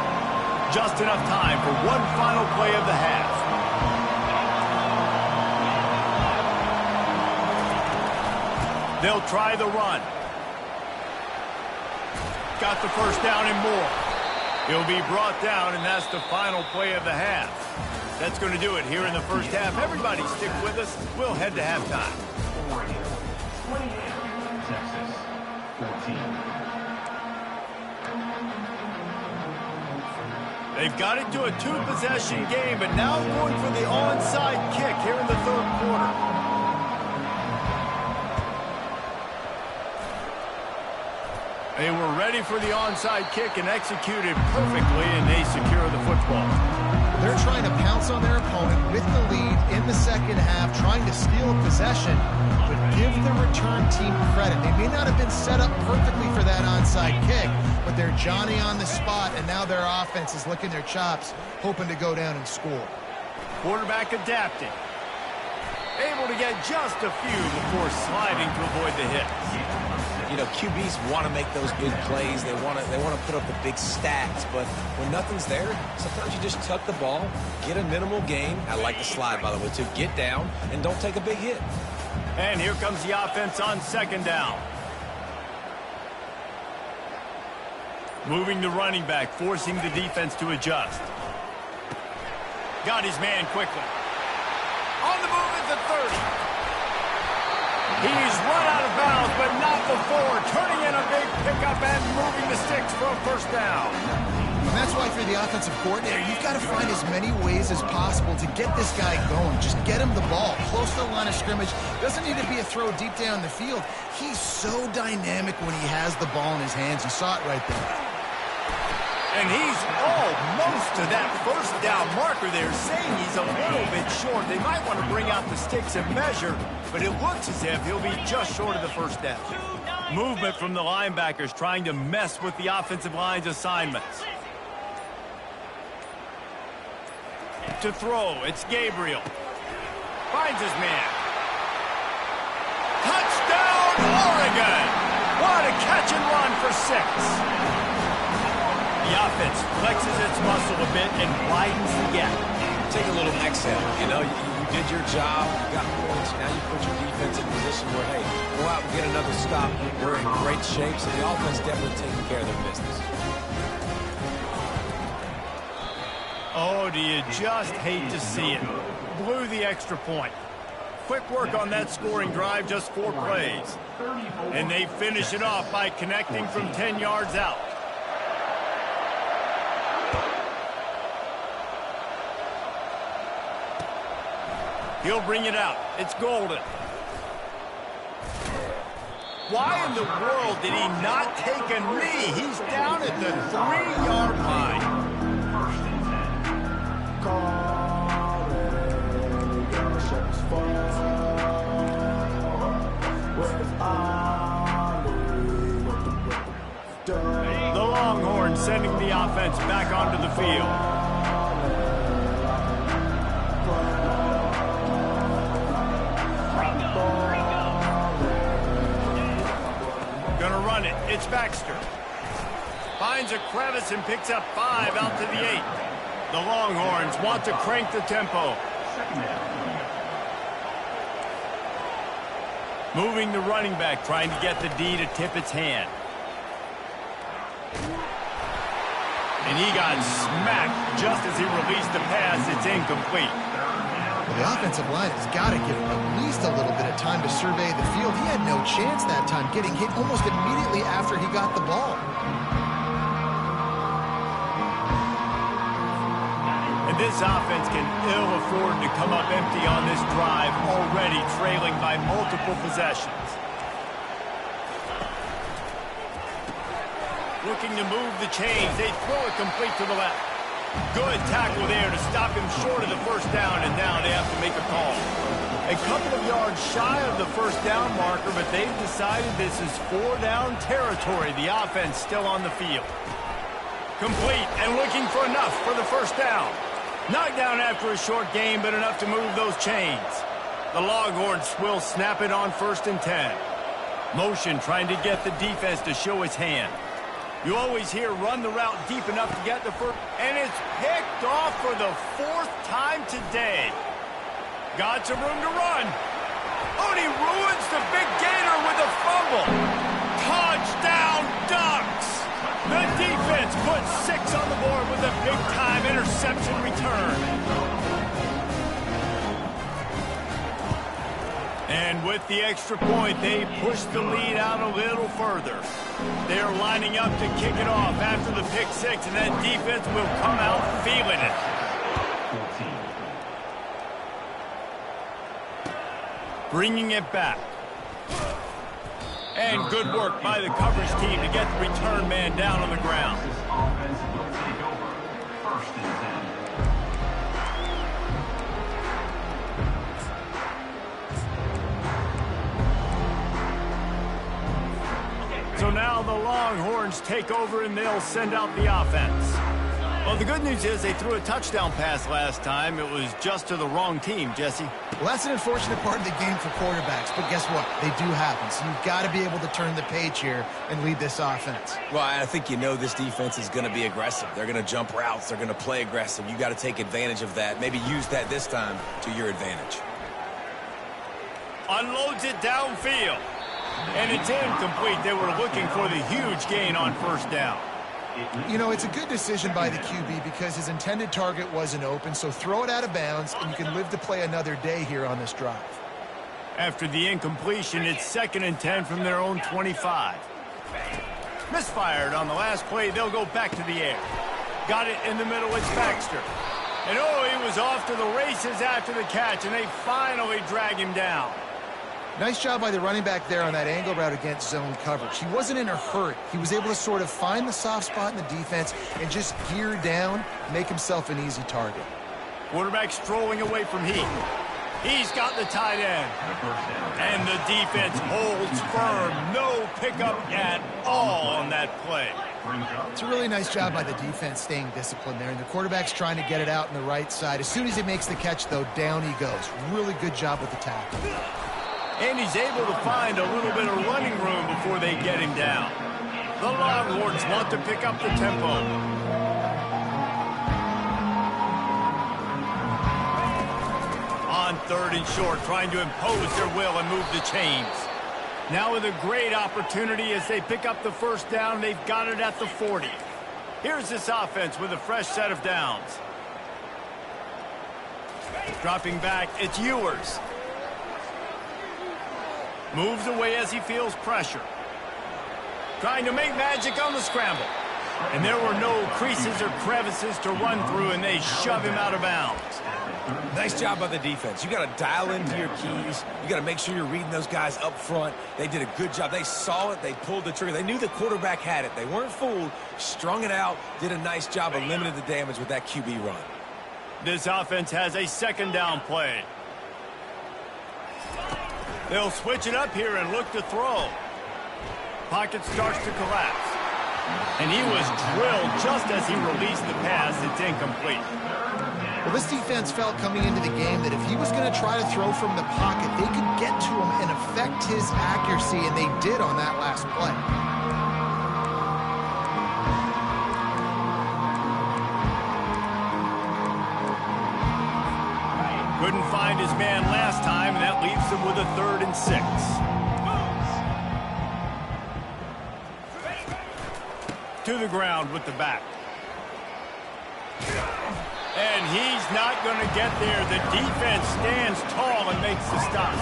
Speaker 1: Just enough time for one final play of the half. They'll try the run. Got the first down and more. He'll be brought down, and that's the final play of the half. That's going to do it here in the first half. Everybody stick with us. We'll head to halftime.
Speaker 4: 28, Texas 14.
Speaker 1: They've got it to a 2-possession game, but now going for the onside kick here in the third quarter. They were ready for the onside kick and executed perfectly, and they secure the football.
Speaker 3: They're trying to pounce on their opponent with the lead in the second half, trying to steal possession, but give the return team credit. They may not have been set up perfectly for that onside kick, but they're Johnny on the spot, and now their offense is licking their chops, hoping to go down and score.
Speaker 1: Quarterback adapting. Able to get just a few before sliding to avoid the hit.
Speaker 2: You know, QBs want to make those big plays. They want to put up the big stats. But when nothing's there, sometimes you just tuck the ball, get a minimal gain. I like the slide, by the way, too. Get down and don't take a big hit.
Speaker 1: And here comes the offense on second down. Moving the running back, forcing the defense to adjust. Got his man quickly. On the move at the 30. He's run out of bounds, but not before. Turning in a big pickup and moving the sticks for a first down.
Speaker 3: And that's why for the offensive coordinator, you've got to find as many ways as possible to get this guy going. Just get him the ball close to the line of scrimmage. Doesn't need to be a throw deep down the field. He's so dynamic when he has the ball in his hands. You saw it right there.
Speaker 1: And he's almost to that first down marker there, saying he's a little bit short. They might want to bring out the sticks and measure, but it looks as if he'll be just short of the first down. Movement from the linebackers trying to mess with the offensive line's assignments. To throw, it's Gabriel. Finds his man. Touchdown, Oregon! What a catch and run for 6. The offense flexes its muscle a bit and widens the gap.
Speaker 2: Take a little exhale. You know, you did your job. You got points. Now you put your defense in a position where, hey, go out and get another stop. We're in great shape, so the offense definitely taking care of their business.
Speaker 1: Oh, do you just hate to see it? Blew the extra point. Quick work on that scoring drive, just 4 plays. And they finish it off by connecting from 10 yards out. He'll bring it out. It's Golden. Why in the world did he not take a knee? He's down at the 3-yard line. The Longhorns sending the offense back onto the field. Gonna run it. It's Baxter. Finds a crevice and picks up 5 out to the 8. The Longhorns want to crank the tempo. Moving the running back, trying to get the D to tip its hand. And he got smacked just as he released the pass. It's incomplete.
Speaker 3: Well, the offensive line has got to give him at least a little bit of time to survey the field. He had no chance that time, getting hit almost immediately after he got the ball.
Speaker 1: this offense can ill afford to come up empty on this drive, already trailing by multiple possessions. Looking to move the chains. They throw it complete to the left. Good tackle there to stop him short of the first down, and now they have to make a call. A couple of yards shy of the first down marker, but they've decided this is 4-down territory. The offense still on the field. Complete and looking for enough for the first down. Knocked down after a short gain, but enough to move those chains. The Longhorns will snap it on 1st and 10. Motion trying to get the defense to show his hand. You always hear run the route deep enough to get the first, and it's picked off for the 4th time today. Got some room to run. Oh, and he ruins the big gainer with a fumble. Touchdown Ducks! The defense puts 6 on the board with a big-time interception return. And with the extra point, they push the lead out a little further. They're lining up to kick it off after the pick 6, and that defense will come out feeling it. Bringing it back. And good work by the coverage team to get the return man down on the ground.
Speaker 4: This offense will take over 1st and 10.
Speaker 1: So now the Longhorns take over and they'll send out the offense. Well, the good news is they threw a touchdown pass last time. It was just to the wrong team, Jesse.
Speaker 3: Well, that's an unfortunate part of the game for quarterbacks, but guess what? They do happen, so you've got to be able to turn the page here and lead this offense.
Speaker 2: Well, I think you know this defense is going to be aggressive. They're going to jump routes. They're going to play aggressive. You got to take advantage of that. Maybe use that this time to your advantage.
Speaker 1: Unloads it downfield. And it's incomplete. They were looking for the huge gain on 1st down.
Speaker 3: You know, it's a good decision by the QB because his intended target wasn't open, so throw it out of bounds, and you can live to play another day here on this drive.
Speaker 1: After the incompletion, it's 2nd and 10 from their own 25. Misfired on the last play. They'll go back to the air. Got it in the middle. It's Baxter. And oh, he was off to the races after the catch, and they finally drag him down.
Speaker 3: Nice job by the running back there on that angle route against zone coverage. He wasn't in a hurry. He was able to sort of find the soft spot in the defense and just gear down, make himself an easy target.
Speaker 1: Quarterback strolling away from Heath. He's got the tight end. And the defense holds firm. No pickup at all on that play.
Speaker 3: It's a really nice job by the defense staying disciplined there. And the quarterback's trying to get it out on the right side. As soon as he makes the catch, though, down he goes. Really good job with the tackle.
Speaker 1: And he's able to find a little bit of running room before they get him down. The Longhorns want to pick up the tempo. On 3rd and short, trying to impose their will and move the chains. Now with a great opportunity as they pick up the 1st down, they've got it at the 40. Here's this offense with a fresh set of downs. Dropping back, it's Ewers. Moves away as he feels pressure. Trying to make magic on the scramble. And there were no creases or crevices to run through, and they shove him out of bounds.
Speaker 2: Nice job by the defense. You got to dial into your keys. You got to make sure you're reading those guys up front. They did a good job. They saw it. They pulled the trigger. They knew the quarterback had it. They weren't fooled. Strung it out. Did a nice job of limiting the damage with that QB run.
Speaker 1: This offense has a 2nd down play. They'll switch it up here and look to throw. Pocket starts to collapse. And he was drilled just as he released the pass. It's incomplete.
Speaker 3: Well, this defense felt coming into the game that if he was going to try to throw from the pocket, they could get to him and affect his accuracy, and they did on that last play.
Speaker 1: Couldn't find his man last time, and that leaves him with a 3rd and 6. To the ground with the back. And he's not going to get there. The defense stands tall and makes the stop.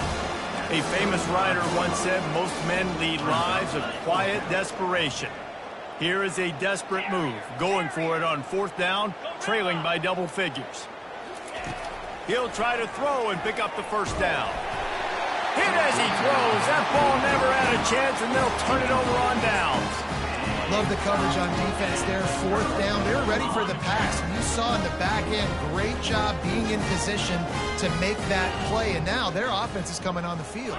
Speaker 1: A famous writer once said, most men lead lives of quiet desperation. Here is a desperate move, going for it on 4th down, trailing by double figures. He'll try to throw and pick up the 1st down. Hit as he throws. That ball never had a chance, and they'll turn it over on downs.
Speaker 3: Love the coverage on defense there. 4th down. They're ready for the pass. You saw in the back end, great job being in position to make that play. And now their offense is coming on the field.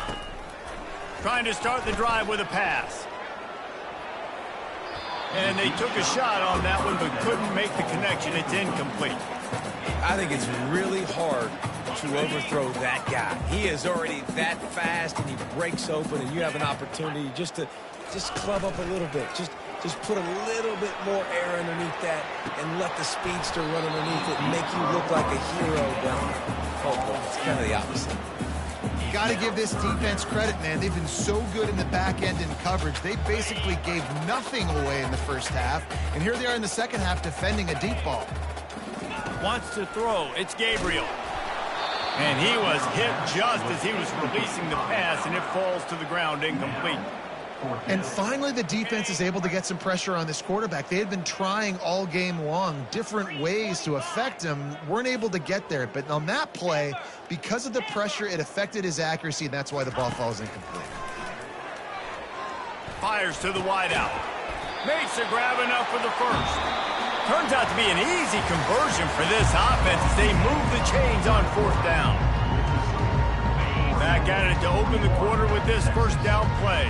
Speaker 1: Trying to start the drive with a pass. And they took a shot on that one, but couldn't make the connection. It's incomplete.
Speaker 2: I think it's really hard to overthrow that guy. He is already that fast, and he breaks open, and you have an opportunity just to club up a little bit. Just put a little bit more air underneath that and let the speedster run underneath it and make you look like a hero. But, oh, boy, it's kind of the opposite.
Speaker 3: Got to give this defense credit, man. They've been so good in the back end in coverage. They basically gave nothing away in the first half, and here they are in the second half defending a deep ball.
Speaker 1: Wants to throw. It's Gabriel. And he was hit just as he was releasing the pass, and it falls to the ground incomplete.
Speaker 3: And finally, the defense is able to get some pressure on this quarterback. They had been trying all game long, different ways to affect him, weren't able to get there. But on that play, because of the pressure, it affected his accuracy, and that's why the ball falls incomplete.
Speaker 1: Fires to the wideout. Makes a grab enough for the 1st. Turns out to be an easy conversion for this offense as they move the chains on 4th down. Back at it to open the quarter with this 1st down play.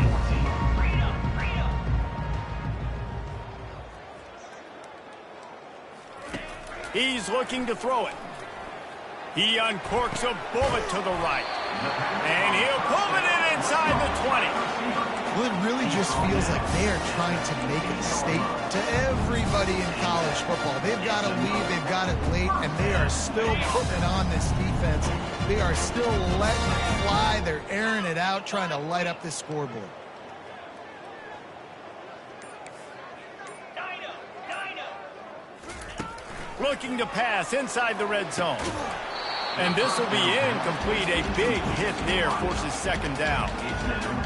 Speaker 1: He's looking to throw it. He uncorks a bullet to the right. And he'll pull it in inside the 20.
Speaker 3: Well, it really just feels like they are trying to make a statement to everybody in college football. They've got a lead, they've got it late, and they are still putting it on this defense. They are still letting it fly. They're airing it out, trying to light up this scoreboard.
Speaker 1: Looking to pass inside the red zone. And this will be incomplete. A big hit there forces 2nd down.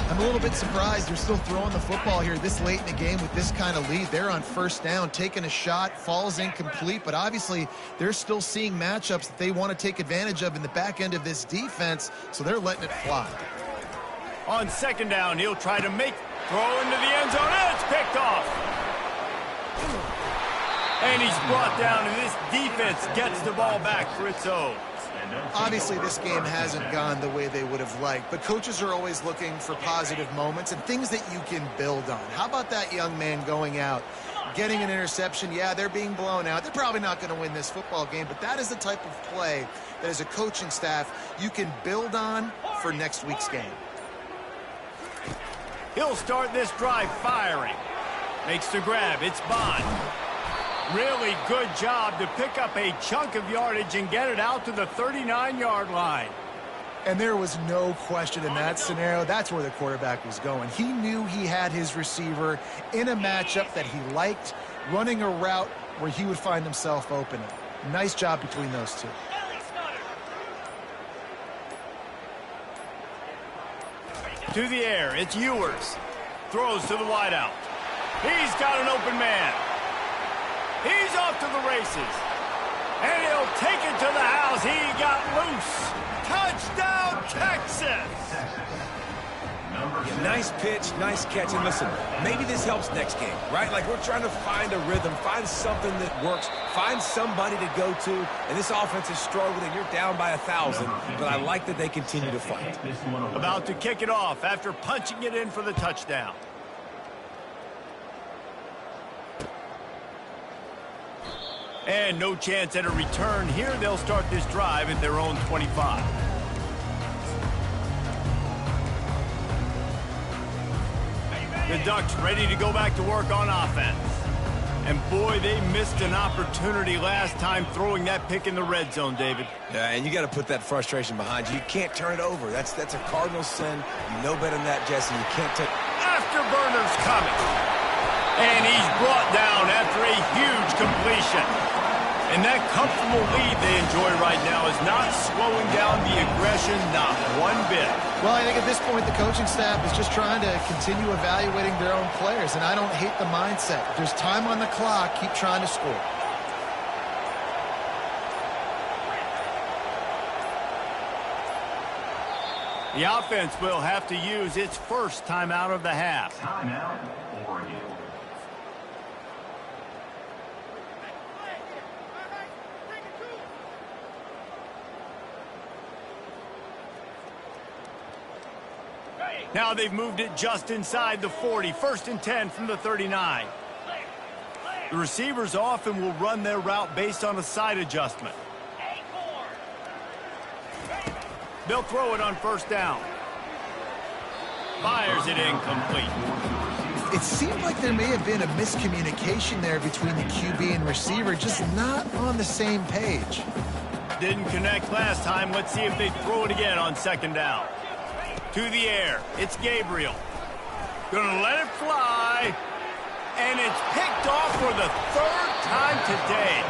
Speaker 3: I'm a little bit surprised they're still throwing the football here this late in the game with this kind of lead. They're on 1st down, taking a shot, falls incomplete, but obviously they're still seeing matchups that they want to take advantage of in the back end of this defense, so they're letting it fly.
Speaker 1: On 2nd down, he'll try to throw into the end zone, and it's picked off. And he's brought down, and this defense gets the ball back for its own.
Speaker 3: Obviously, this game hasn't gone the way they would have liked, but coaches are always looking for positive moments and things that you can build on. How about that young man going out, getting an interception? Yeah, they're being blown out. They're probably not going to win this football game, but that is the type of play that as a coaching staff you can build on for next week's game.
Speaker 1: He'll start this drive firing. Makes the grab. It's Bond. Really good job to pick up a chunk of yardage and get it out to the 39-yard line.
Speaker 3: And there was no question in that scenario. That's where the quarterback was going. He knew he had his receiver in a matchup that he liked, running a route where he would find himself open. Nice job between those two.
Speaker 1: To the air, it's Ewers. Throws to the wideout. He's got an open man. He's off to the races. And he'll take it to the house. He got loose. Touchdown, Texas!
Speaker 2: Yeah, nice pitch, nice catch. And listen, maybe this helps next game, right? Like we're trying to find a rhythm, find something that works, find somebody to go to. And this offense is struggling. You're down by 1,000, but I like that they continue to fight.
Speaker 1: About to kick it off after punching it in for the touchdown. And no chance at a return here. They'll start this drive at their own 25. The Ducks ready to go back to work on offense. And boy, they missed an opportunity last time throwing that pick in the red zone, David.
Speaker 2: Yeah, and you got to put that frustration behind you. You can't turn it over. That's a cardinal sin. You know better than that, Jesse. You can't take...
Speaker 1: Afterburner's coming. And he's brought down after a huge completion. And that comfortable lead they enjoy right now is not slowing down the aggression, not one bit.
Speaker 3: Well, I think at this point, the coaching staff is just trying to continue evaluating their own players, and I don't hate the mindset. If there's time on the clock, keep trying to score.
Speaker 1: The offense will have to use its first timeout of the half.
Speaker 4: Timeout, Oregon.
Speaker 1: Now they've moved it just inside the 40. 1st and 10 from the 39. The receivers often will run their route based on a side adjustment. They'll throw it on 1st down. Fires it incomplete.
Speaker 3: It seemed like there may have been a miscommunication there between the QB and receiver, just not on the same page.
Speaker 1: Didn't connect last time. Let's see if they throw it again on 2nd down. To the air. It's Gabriel. Gonna let it fly. And it's picked off for the 3rd time today.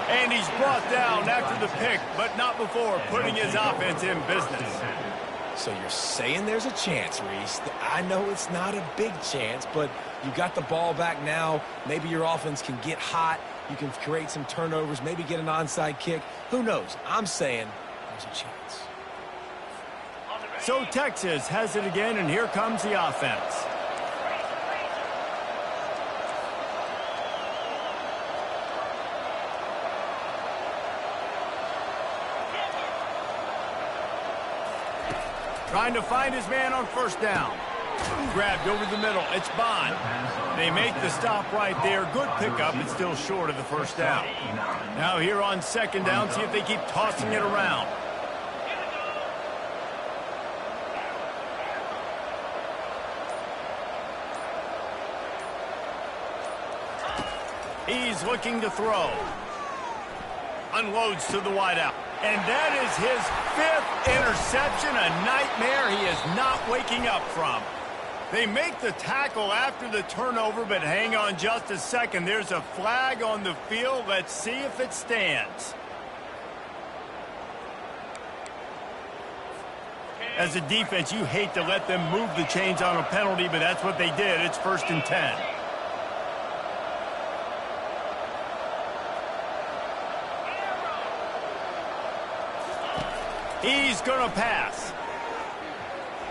Speaker 1: And he's brought down after the pick, but not before putting his offense in business.
Speaker 2: So you're saying there's a chance, Reese. I know it's not a big chance, but you got the ball back now. Maybe your offense can get hot. You can create some turnovers, maybe get an onside kick. Who knows? I'm saying there's a chance.
Speaker 1: So Texas has it again, and here comes the offense. Trying to find his man on 1st down. Grabbed over the middle. It's Bond. They make the stop right there. Good pickup. It's still short of the 1st down. Now here on 2nd down, see if they keep tossing it around. He's looking to throw. Unloads to the wideout. And that is his 5th interception, a nightmare he is not waking up from. They make the tackle after the turnover, but hang on just a second. There's a flag on the field. Let's see if it stands. As a defense, you hate to let them move the chains on a penalty, but that's what they did. It's 1st and 10. He's going to pass.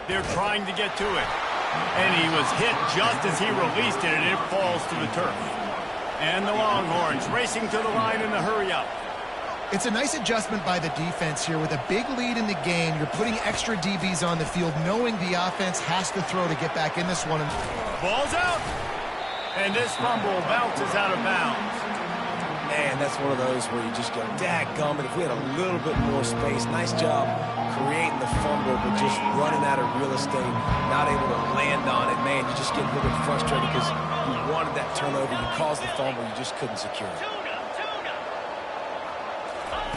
Speaker 1: They're trying to get to it. And he was hit just as he released it, and it falls to the turf. And the Longhorns racing to the line in the hurry-up.
Speaker 3: It's a nice adjustment by the defense here. With a big lead in the game, you're putting extra DBs on the field, knowing the offense has to throw to get back in this one.
Speaker 1: Ball's out. And this fumble bounces out of bounds.
Speaker 2: Man, that's one of those where you just go, dadgummit, if we had a little bit more space. Nice job creating the fumble, but just running out of real estate, not able to land on it. Man, you just get a little bit frustrated because you wanted that turnover. You caused the fumble. You just couldn't secure it.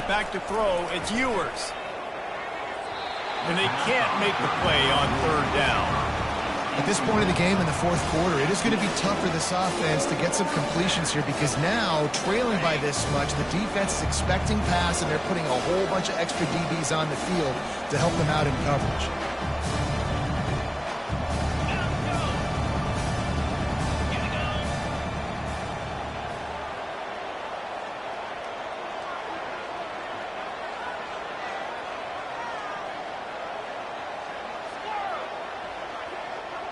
Speaker 1: Back to throw. It's Ewers. And they can't make the play on 3rd down.
Speaker 3: At this point of the game in the 4th quarter, it is going to be tough for this offense to get some completions here because now, trailing by this much, the defense is expecting pass, and they're putting a whole bunch of extra DBs on the field to help them out in coverage.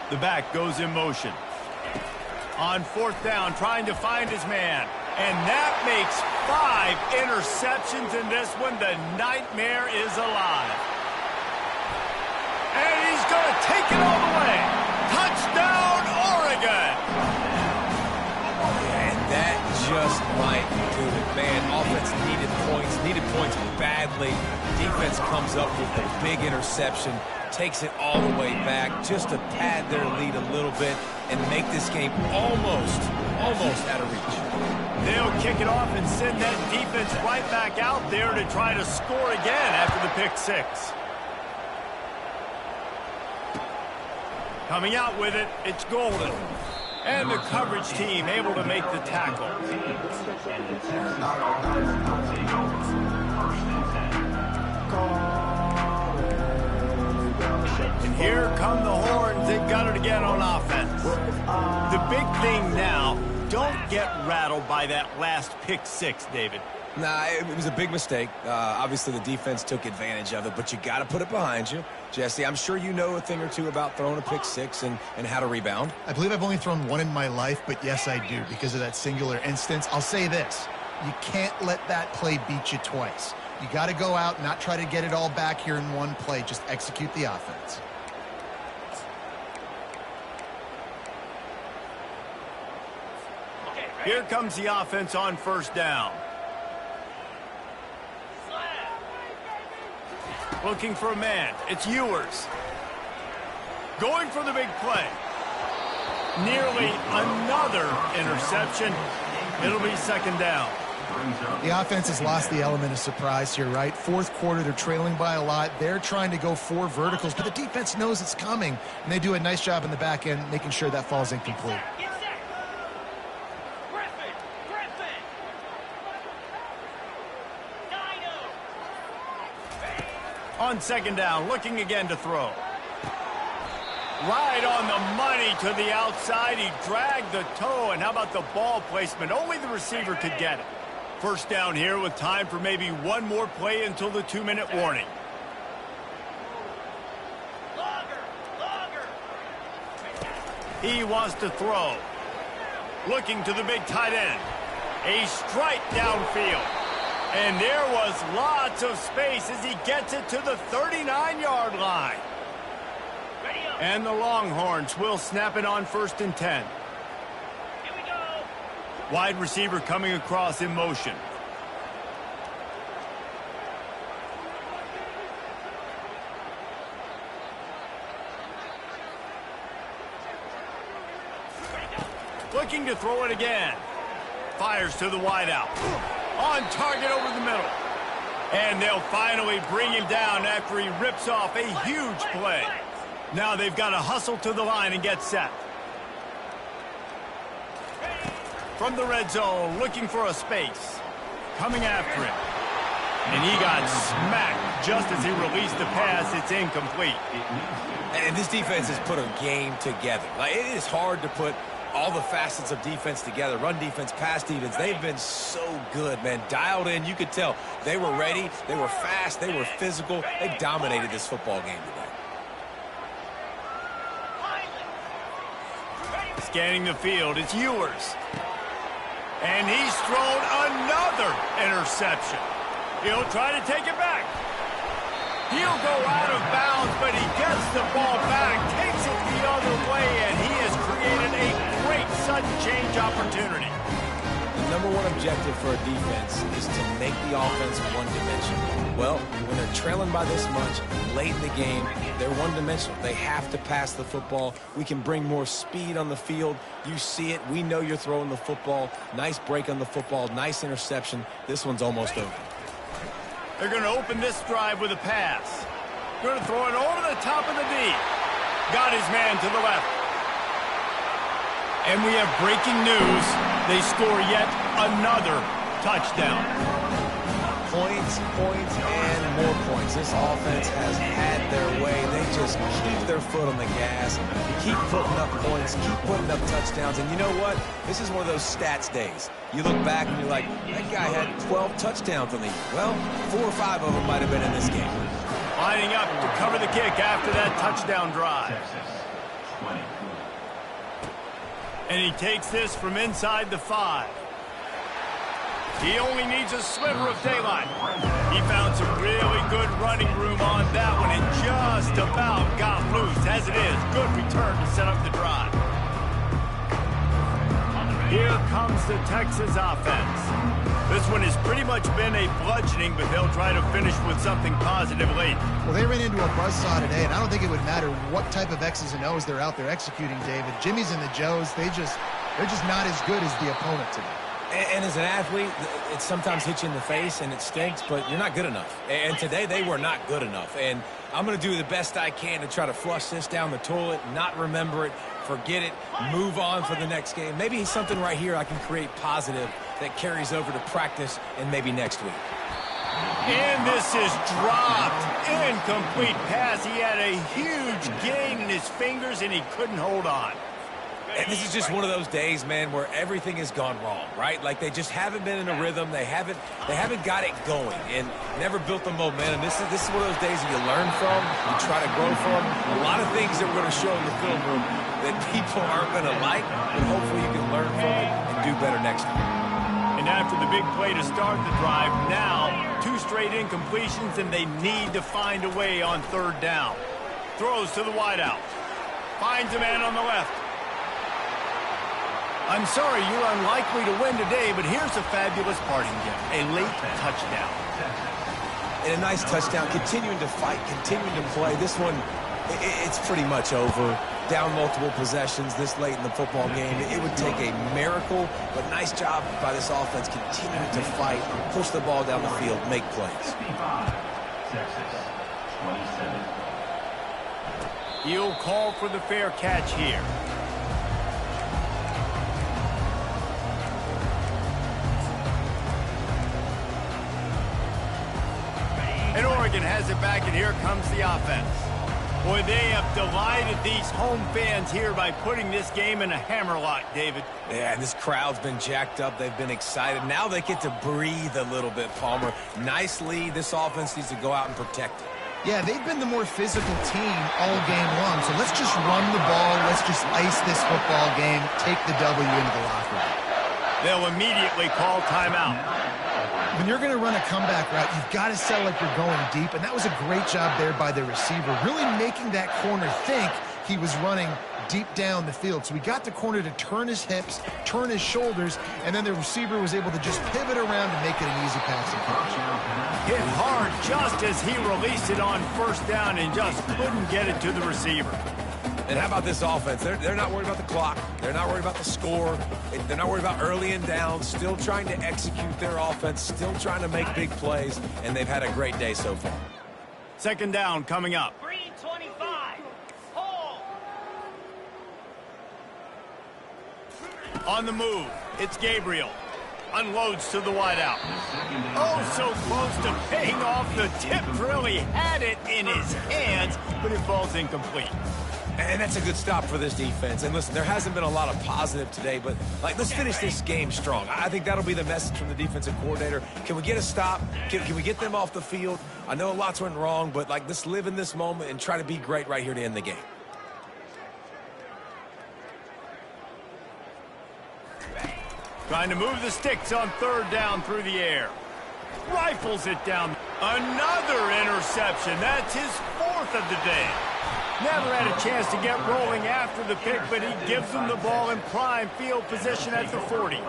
Speaker 1: The back goes in motion. On 4th down, trying to find his man. And that makes 5 interceptions in this one. The nightmare is alive. And he's going to take it all the way. Touchdown, Oregon!
Speaker 2: And that just might do it, man. Offense needed points badly. Defense comes up with a big interception, takes it all the way back just to pad their lead a little bit and make this game almost out of reach.
Speaker 1: They'll kick it off and send that defense right back out there to try to score again after the pick 6. Coming out with it, it's Golden. And the coverage team able to make the tackle. And here come the horns. They've got it again on offense. The big thing now, don't get rattled by that last pick six, David.
Speaker 2: Nah, it was a big mistake. Obviously, the defense took advantage of it, but you got to put it behind you. Jesse, I'm sure you know a thing or two about throwing a pick six and how to rebound.
Speaker 3: I believe I've only thrown one in my life, but yes, I do because of that singular instance. I'll say this. You can't let that play beat you twice. You got to go out, not try to get it all back here in one play. Just execute the offense.
Speaker 1: Here comes the offense on first down. Looking for a man. It's Ewers. Going for the big play. Nearly another interception. It'll be second down.
Speaker 3: The offense has lost the element of surprise here, right? Fourth quarter, they're trailing by a lot. They're trying to go 4 verticals, but the defense knows it's coming, and they do a nice job in the back end making sure that falls incomplete.
Speaker 1: On second down, looking again to throw. Right on the money to the outside. He dragged the toe, and how about the ball placement? Only the receiver could get it. First down here with time for maybe one more play until the 2-minute warning. He wants to throw. Looking to the big tight end. A strike downfield. And there was lots of space as he gets it to the 39-yard line. And the Longhorns will snap it on 1st and 10. Here we go. Wide receiver coming across in motion. Looking to throw it again. Fires to the wideout. On target over the middle. And they'll finally bring him down after he rips off a huge play. Now they've got to hustle to the line and get set. From the red zone, looking for a space. Coming after him. And he got smacked just as he released the pass. It's incomplete.
Speaker 2: And this defense has put a game together. Like, it is hard to put all the facets of defense together. Run defense, pass defense. They've been so good, man. Dialed in. You could tell they were ready. They were fast. They were physical. They dominated this football game today.
Speaker 1: Scanning the field, it's Ewers. And he's thrown another interception. He'll try to take it back. He'll go out of bounds, but he gets the ball back, takes it the other way, and he has created a great sudden change opportunity.
Speaker 2: The number one objective for a defense is to make the offense one-dimensional. Well, when they're trailing by this much, late in the game, they're one-dimensional. They have to pass the football. We can bring more speed on the field. You see it. We know you're throwing the football. Nice break on the football. Nice interception. This one's almost over.
Speaker 1: They're going to open this drive with a pass. Going to throw it over the top of the D. Got his man to the left. And we have breaking news. They score yet another touchdown.
Speaker 2: Points, and more points. This offense has had their way. They just keep their foot on the gas, keep putting up points, keep putting up touchdowns. And you know what? This is one of those stats days. You look back and you're like, that guy had 12 touchdowns on the year. Well, 4 or 5 of them might have been in this game.
Speaker 1: Lining up to cover the kick after that touchdown drive. And he takes this from inside the 5. He only needs a sliver of daylight. He found some really good running room on that one and just about got loose. As it is, good return to set up the drive. Here comes the Texas offense. This one has pretty much been a bludgeoning, but they'll try to finish with something positive late.
Speaker 3: Well, they ran into a buzzsaw today, and I don't think it would matter what type of X's and O's they're out there executing, David. Jimmy's and the Joes, they're just not as good as the opponent today.
Speaker 2: And as an athlete, it sometimes hits you in the face and it stinks, but you're not good enough. And today they were not good enough. And I'm going to do the best I can to try to flush this down the toilet, not remember it, forget it, move on for the next game. Maybe something right here I can create positive that carries over to practice and maybe next week.
Speaker 1: And this is dropped. Incomplete pass. He had a huge gain in his fingers, and he couldn't hold on.
Speaker 2: And this is just one of those days, man, where everything has gone wrong, right? Like they just haven't been in a rhythm. They haven't got it going and never built the momentum. This is one of those days that you learn from, you try to grow from. A lot of things that we're going to show in the film room that people aren't going to like, but hopefully you can learn from it and do better next time.
Speaker 1: And after the big play to start the drive, now 2 straight incompletions, and they need to find a way on 3rd down. Throws to the wideout. Finds a man on the left. I'm sorry you're unlikely to win today, but here's a fabulous parting gift. A late touchdown.
Speaker 2: And a nice touchdown, continuing to fight, continuing to play. This one, it's pretty much over. Down multiple possessions this late in the football game. It would take a miracle, but nice job by this offense continuing to fight, push the ball down the field, make plays.
Speaker 4: 55, Texas, 27.
Speaker 1: He'll call for the fair catch here. And Oregon has it back, and here comes the offense. Boy, they have delighted these home fans here by putting this game in a hammerlock, David.
Speaker 2: Yeah, and this crowd's been jacked up. They've been excited. Now they get to breathe a little bit, Palmer. Nice lead. This offense needs to go out and protect it.
Speaker 3: Yeah, they've been the more physical team all game long, so let's just run the ball. Let's just ice this football game, take the W into the locker room.
Speaker 1: They'll immediately call timeout.
Speaker 3: When you're going to run a comeback route, you've got to sell like you're going deep, and that was a great job there by the receiver, really making that corner think he was running deep down the field. So we got the corner to turn his hips, turn his shoulders, and then the receiver was able to just pivot around and make it an easy pass and catch.
Speaker 1: Hit hard just as he released it on 1st down and just couldn't get it to the receiver.
Speaker 2: And how about this offense? They're not worried about the clock. They're not worried about the score. They're not worried about early and down. Still trying to execute their offense. Still trying to make big plays. And they've had a great day so far.
Speaker 1: 2nd down coming up.
Speaker 5: 325. Hold.
Speaker 1: On the move, it's Gabriel. Unloads to the wideout. Oh, so close to paying off the tip. Really had it in his hands, but it falls incomplete.
Speaker 2: And that's a good stop for this defense. And listen, there hasn't been a lot of positive today, but let's finish this game strong. I think that'll be the message from the defensive coordinator. Can we get a stop? Can we get them off the field? I know lots went wrong, but let's live in this moment and try to be great right here to end the game.
Speaker 1: Trying to move the sticks on 3rd down through the air. Rifles it down. Another interception. That's his 4th of the day. Never had a chance to get rolling after the pick, but he gives them the ball in prime field position at the 40.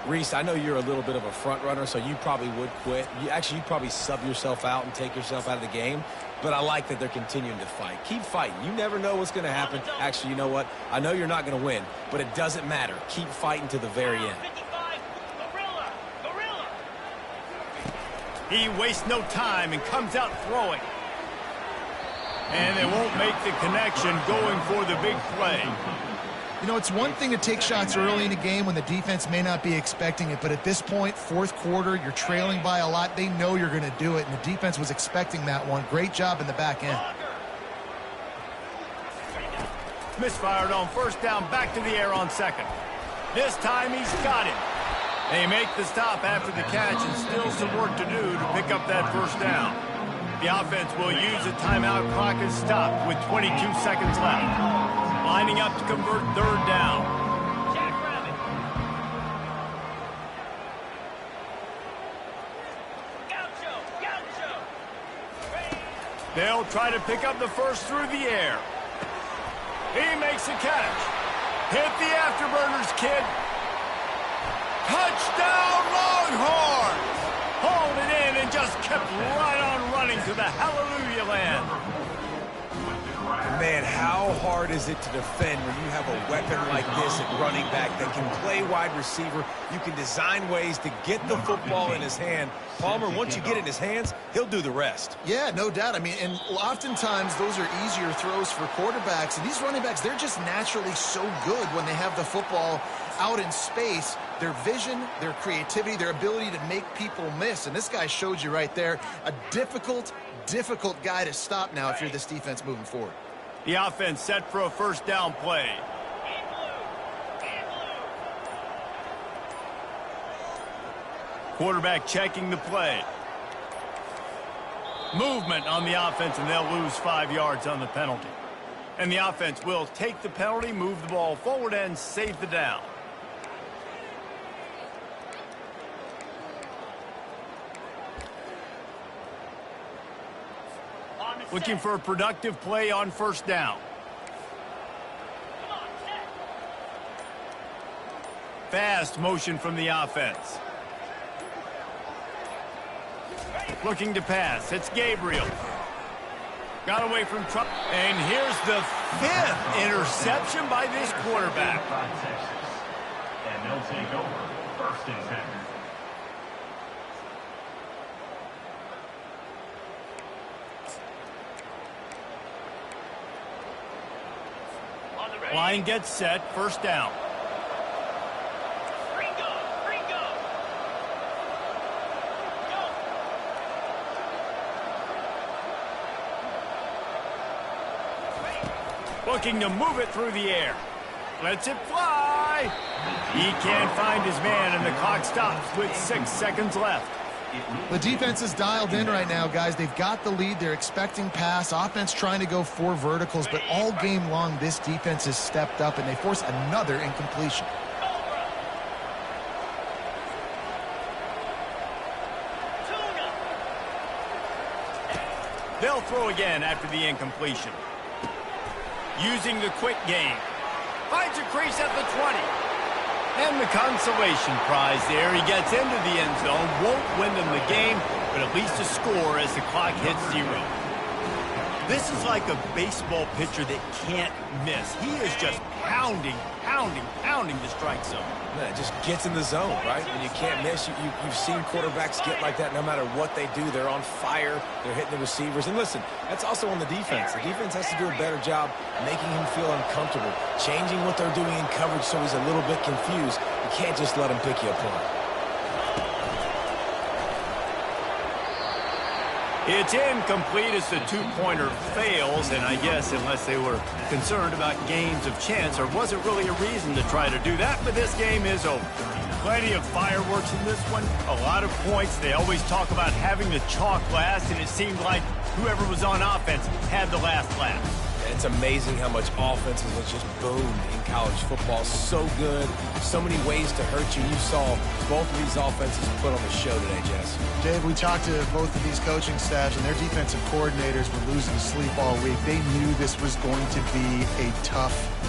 Speaker 2: Reese, I know you're a little bit of a front runner, so you probably would quit. You'd probably sub yourself out and take yourself out of the game. But I like that they're continuing to fight. Keep fighting. You never know what's going to happen. Actually, you know what? I know you're not going to win, but it doesn't matter. Keep fighting to the very end.
Speaker 5: 55. Gorilla.
Speaker 1: He wastes no time and comes out throwing. And they won't make the connection going for the big play.
Speaker 3: You know, it's one thing to take shots early in a game when the defense may not be expecting it, but at this point, 4th quarter, you're trailing by a lot. They know you're going to do it, and the defense was expecting that one. Great job in the back end.
Speaker 1: Misfired on 1st down, back to the air on 2nd. This time he's got it. They make the stop after the catch, and still some work to do to pick up that 1st down. The offense will use a timeout. Clock is stopped with 22 seconds left. Lining up to convert 3rd down.
Speaker 5: Jackrabbit. Gaucho.
Speaker 1: They'll try to pick up the 1st through the air. He makes the catch. Hit the afterburners, kid. Touchdown, Longhorns! Hauled it in and just kept right on running to the hallelujah land.
Speaker 2: Man, how hard is it to defend when you have a weapon like this at running back that can play wide receiver? You can design ways to get the football in his hand. Palmer, once you get it in his hands, he'll do the rest.
Speaker 3: Yeah, no doubt. I mean, and oftentimes those are easier throws for quarterbacks. And these running backs, they're just naturally so good when they have the football out in space. Their vision, their creativity, their ability to make people miss. And this guy showed you right there, a difficult guy to stop now if you're this defense moving forward.
Speaker 1: The offense set for a first down play. Quarterback checking the play. Movement on the offense, and they'll lose 5 yards on the penalty. And the offense will take the penalty, move the ball forward, and save the down. Looking for a productive play on first down. Fast motion from the offense. Looking to pass. It's Gabriel. Got away from Trump. And here's the 5th interception by this quarterback.
Speaker 4: And they'll take over first and 10.
Speaker 1: Line gets set. First down. Looking to move it through the air. Lets it fly. He can't find his man, and the clock stops with 6 seconds left.
Speaker 3: The defense is dialed in right now, guys. They've got the lead. They're expecting pass. Offense trying to go 4 verticals, but all game long, this defense has stepped up, and they force another incompletion.
Speaker 1: They'll throw again after the incompletion. Using the quick game. Finds a crease at the 20. And the consolation prize there. He gets into the end zone. Won't win them the game, but at least a score as the clock hits 0. This is like a baseball pitcher that can't miss. He is just pounding the strike zone.
Speaker 2: Man, it just gets in the zone, right? When you can't miss, you've seen quarterbacks get like that no matter what they do. They're on fire. They're hitting the receivers. And listen, that's also on the defense. The defense has to do a better job making him feel uncomfortable, changing what they're doing in coverage so he's a little bit confused. You can't just let him pick you apart.
Speaker 1: It's incomplete as the 2-pointer fails, and I guess unless they were concerned about games of chance, there wasn't really a reason to try to do that, but this game is over. Plenty of fireworks in this one, a lot of points. They always talk about having the chalk last, and it seemed like whoever was on offense had the last laugh.
Speaker 2: It's amazing how much offenses have just boomed in college football. So good, so many ways to hurt you. You saw both of these offenses put on the show today, Jess.
Speaker 3: Dave, we talked to both of these coaching staffs, and their defensive coordinators were losing sleep all week. They knew this was going to be a tough